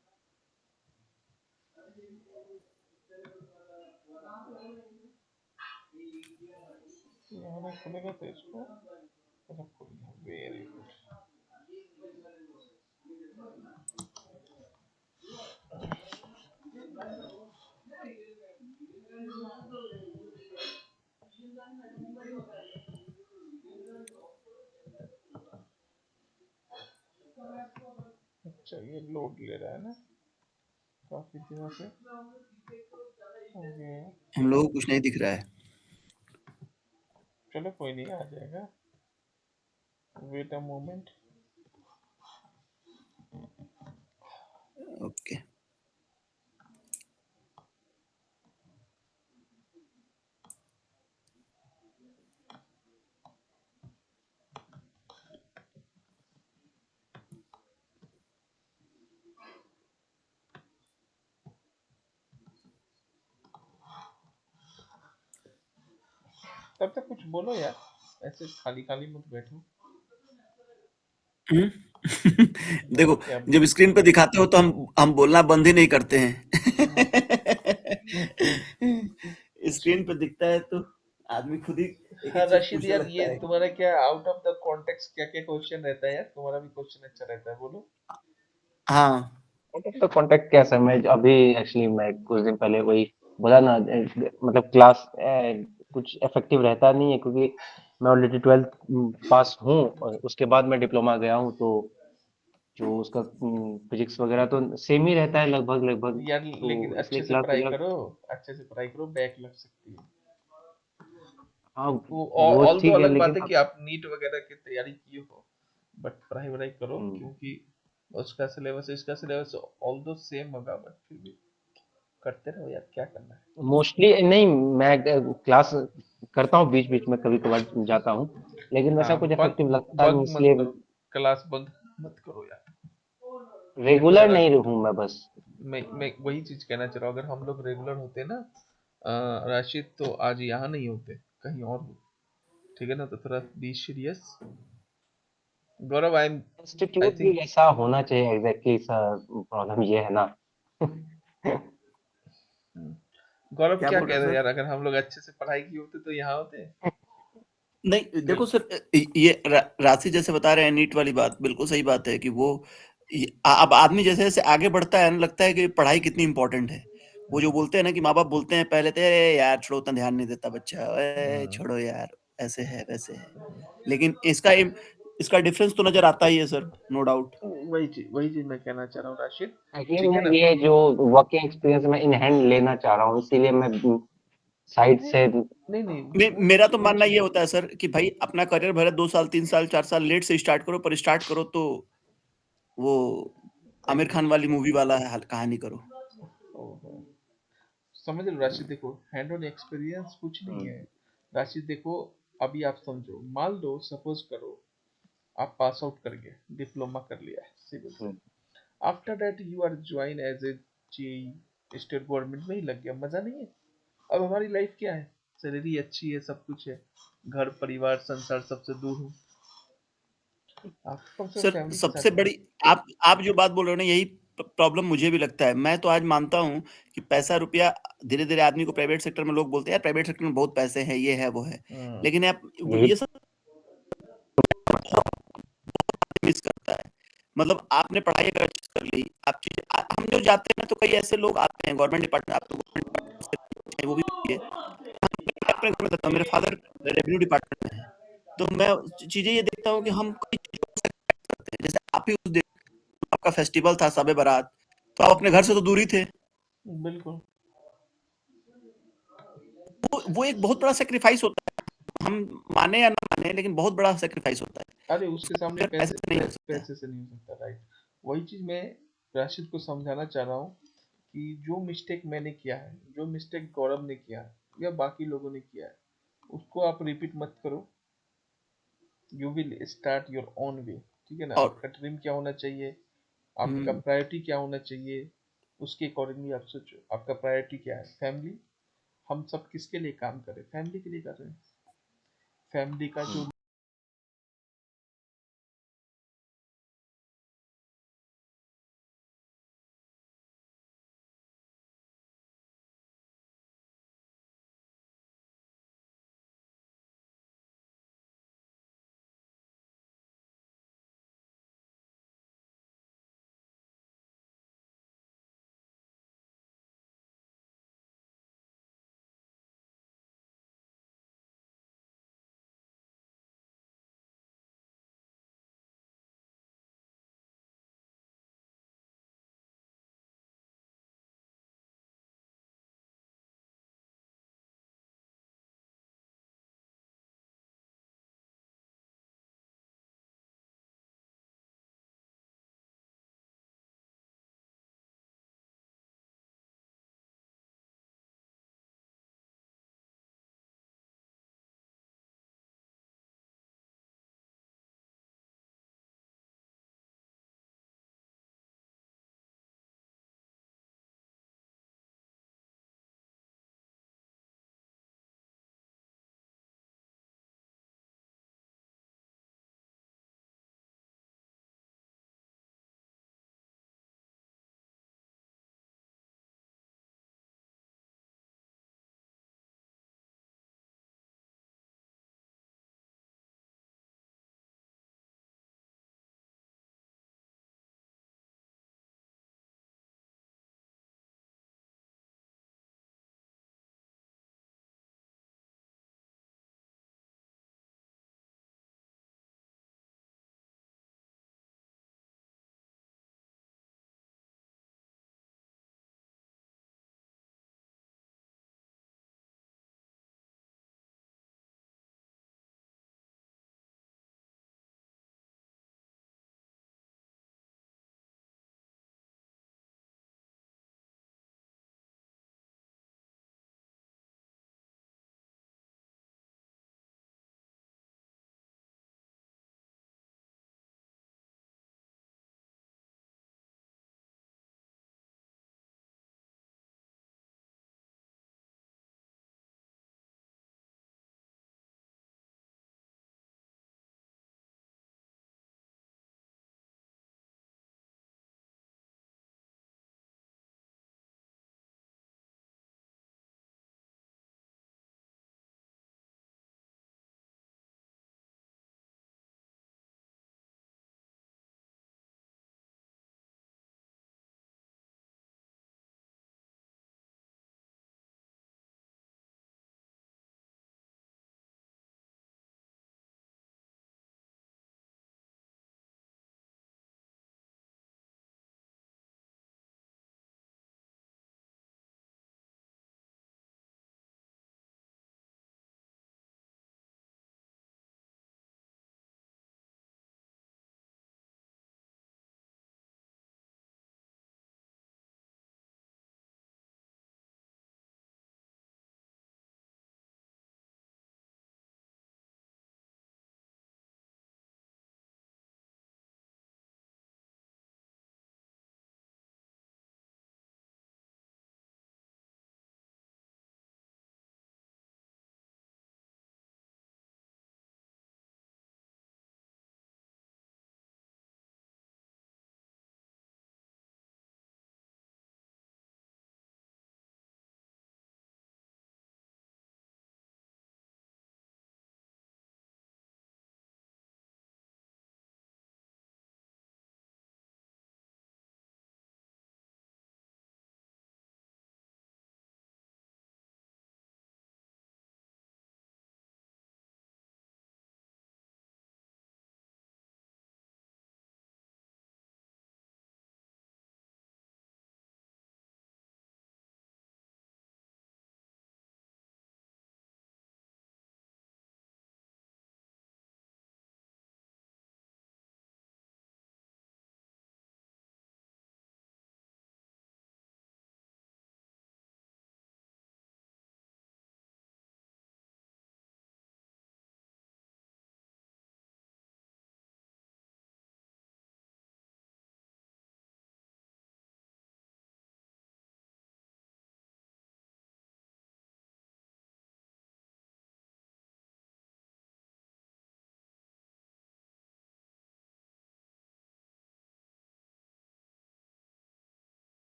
[SPEAKER 1] यहाँ पे खुलेगा तो इसको, अच्छा खुल गया, वेरी गुड। अच्छा ये लोड ले रहा है ना काफी दिनों से। ओके,
[SPEAKER 2] हम लोगों को कुछ नहीं दिख रहा है।
[SPEAKER 1] चलो कोई नहीं, आ जाएगा। Wait a moment.
[SPEAKER 2] ओके
[SPEAKER 1] तब तक कुछ बोलो यार, ऐसे खाली खाली मत बैठो। बोलो
[SPEAKER 2] देखो
[SPEAKER 1] क्या
[SPEAKER 2] जब स्क्रीन पे दिखाते हो तो हम बोलना बंद ही नहीं करते हैं। स्क्रीन पे दिखता है तो आदमी खुद ही एक
[SPEAKER 1] हाँ
[SPEAKER 2] एक चीज
[SPEAKER 1] रशीद
[SPEAKER 2] पूछने
[SPEAKER 1] यार, ये
[SPEAKER 2] लगता है।
[SPEAKER 1] तुम्हारा क्या आउट ऑफ द कॉन्टेक्स्ट क्या क्या क्वेश्चन रहता है यार? तुम्हारा भी क्वेश्चन अच्छा रहता है, बोलो।
[SPEAKER 2] हाँ
[SPEAKER 3] तो कांटेक्ट कैसा है? मैं अभी एक्चुअली मैं कुछ दिन पहले वही बोला ना, मतलब क्लास कुछ इफेक्टिव रहता नहीं है, क्योंकि मैं ऑलरेडी 12th पास हूँ और उसके बाद मैं डिप्लोमा गया हूँ, तो जो उसका फिजिक्स वगैरह तो सेम ही रहता है लगभग लगभग,
[SPEAKER 1] यार
[SPEAKER 3] तो
[SPEAKER 1] लेकिन
[SPEAKER 3] इसलिए
[SPEAKER 1] अच्छे से
[SPEAKER 3] क्लास
[SPEAKER 1] पढ़ाई
[SPEAKER 3] वगैरह।
[SPEAKER 1] करो, अच्छे से पढ़ाई करो, बैक लग सकती है।
[SPEAKER 3] हाँ,
[SPEAKER 1] वो
[SPEAKER 3] वो
[SPEAKER 1] ऑल तो
[SPEAKER 3] ठीक है
[SPEAKER 1] अलग बात
[SPEAKER 3] लेकिन
[SPEAKER 1] है कि आप नीट वगैरह की तैयारी किए हो, बट पढ़ाई वढ़ाई करो,
[SPEAKER 3] हम्म,
[SPEAKER 1] क्योंकि उसका सिलेबस इसका सिलेबस ऑल दो सेम होगा, बट फिर भी करते रहो यार, क्या करना है।
[SPEAKER 3] मोस्टली नहीं, मैं क्लास करता हूँ बीच बीच में, कभी कभार जाता हूँ, लेकिन वैसा
[SPEAKER 1] हाँ,
[SPEAKER 3] कुछ
[SPEAKER 1] बंक
[SPEAKER 3] इफेक्टिव लगता नहीं,
[SPEAKER 1] बंक मत
[SPEAKER 3] इसलिए
[SPEAKER 1] करो, क्लास बंक मत करो यार। देखो
[SPEAKER 3] रेगुलर
[SPEAKER 1] यार,
[SPEAKER 3] नहीं हूँ मैं बस।
[SPEAKER 1] मैं वही चीज कहना चाह रहा हूँ, अगर हम लोग रेगुलर होते ना राशिद, तो आज यहाँ नहीं होते, कहीं और हो, ठीक है ना। तो थोड़ा be serious Gaurav. I
[SPEAKER 3] institute भी
[SPEAKER 1] थिंक
[SPEAKER 3] वैसा होना चाहिए, एग्जैक्टली सर, प्रॉब्लम ये है ना।
[SPEAKER 1] गौरव
[SPEAKER 2] क्या
[SPEAKER 1] क्या
[SPEAKER 2] बोल
[SPEAKER 1] कह
[SPEAKER 2] रहे
[SPEAKER 1] रहे
[SPEAKER 2] हैं
[SPEAKER 1] हैं
[SPEAKER 2] सर?
[SPEAKER 1] यार, अगर हम लोग अच्छे से पढ़ाई की होते तो यहाँ होते।
[SPEAKER 2] नहीं देखो
[SPEAKER 1] फिर
[SPEAKER 2] सर, ये राशि जैसे बता रहे हैं नीट वाली बात, बिल्कुल सही बात है कि वो अब आदमी जैसे जैसे आगे बढ़ता है ना, लगता है कि पढ़ाई कितनी इंपॉर्टेंट है। वो जो बोलते हैं ना कि माँ बाप बोलते हैं पहले तो, "अरे यार छोड़ो, उतना ध्यान नहीं देता बच्चा, छोड़ो यार, ऐसे है वैसे है।" लेकिन इसका डिफरेंस तो नजर आता ही है सर, नो डाउट।
[SPEAKER 1] वही चीज मैं कहना चाह रहा हूँ राशिद,
[SPEAKER 3] एक्चुअली
[SPEAKER 1] ठीक
[SPEAKER 3] मैं
[SPEAKER 1] है ना।
[SPEAKER 3] ये जो वर्किंग एक्सपीरियंस में इन हैंड लेना चाह रहा हूँ, इसीलिए मैं साइड
[SPEAKER 1] नहीं
[SPEAKER 3] से।
[SPEAKER 1] नहीं नहीं,
[SPEAKER 2] मेरा तो
[SPEAKER 1] वो
[SPEAKER 2] मानना ये
[SPEAKER 1] चीज
[SPEAKER 2] होता है सर कि भाई अपना करियर भले 2 साल 3 साल 4 साल लेट से स्टार्ट करो, पर स्टार्ट करो तो वो
[SPEAKER 1] सही
[SPEAKER 2] आमिर
[SPEAKER 1] है।
[SPEAKER 2] खान वाली मूवी वाला कहानी करो।
[SPEAKER 1] ओहो, समझ लो राशिद, देखो हैंड ऑन एक्सपीरियंस कुछ नहीं है राशिद। देखो अभी आप समझो, मान लो सपोज करो आप पास आउट कर गए, डिप्लोमा कर लिया है सिविल से, after that you are join as a JE, state government में ही लग गया, मजा नहीं है। अब हमारी लाइफ क्या है, सैलरी अच्छी है, सब कुछ है, घर परिवार संसार सबसे दूर हूँ, आपको कम से कम
[SPEAKER 2] सर
[SPEAKER 1] फैमिली के
[SPEAKER 2] सबसे
[SPEAKER 1] साथ रहो।
[SPEAKER 2] बड़ी, आप जो बात बोल रहे हो ना, यही प्रॉब्लम मुझे भी लगता है। मैं तो आज मानता हूँ कि पैसा रुपया धीरे धीरे आदमी को, प्राइवेट सेक्टर में लोग बोलते हैं यार प्राइवेट सेक्टर में बहुत पैसे हैं, ये है वो है,
[SPEAKER 1] हम्म,
[SPEAKER 2] लेकिन आप
[SPEAKER 3] यही
[SPEAKER 2] ये सब मिस करता है। मतलब आपने पढ़ाई अगर अच्छे से कर ली, आप चीजें हम जो जाते हैं ना, तो कई ऐसे लोग आते हैं गवर्नमेंट डिपार्टमेंट, आप तो गवर्नमेंट डिपार्टमेंट से वो भी है। मैं अपने घर में बताता हूँ, मेरे फादर रेवेन्यू डिपार्टमेंट में है, तो मैं चीजें ये देखता हूँ कि हम कई चीजों को sacrifice करते हैं। जैसे आप ही उस दिन आपका फेस्टिवल था शब बारात, तो आप अपने घर से तो दूर ही थे।
[SPEAKER 1] बिल्कुल।
[SPEAKER 2] वो एक बहुत बड़ा सेक्रीफाइस होता है, हम माने या ना माने, लेकिन बहुत बड़ा सेक्रीफाइस होता है।
[SPEAKER 1] अरे उसके
[SPEAKER 2] उसका
[SPEAKER 1] सामने
[SPEAKER 2] कंपेयर पैसे से नहीं हो सकता है।
[SPEAKER 1] पैसे से नहीं हो सकता, राइट। वही चीज मैं राशिद को समझाना चाह रहा हूँ कि जो मिस्टेक मैंने किया है, जो मिस्टेक गौरव ने किया है, या बाकी लोगों ने किया है, उसको आप रिपीट मत करो। You will start your own way, ठीक है ना।
[SPEAKER 2] और
[SPEAKER 1] आपका ड्रीम क्या होना चाहिए, आपका
[SPEAKER 2] हम्म,
[SPEAKER 1] प्रायोरिटी क्या होना चाहिए, उसके अकॉर्डिंगली आप सोचो। आपका प्रायोरिटी क्या है, फैमिली। हम सब किसके लिए काम कर रहे हैं, फैमिली के लिए कर रहे हैं। फैमिली का जो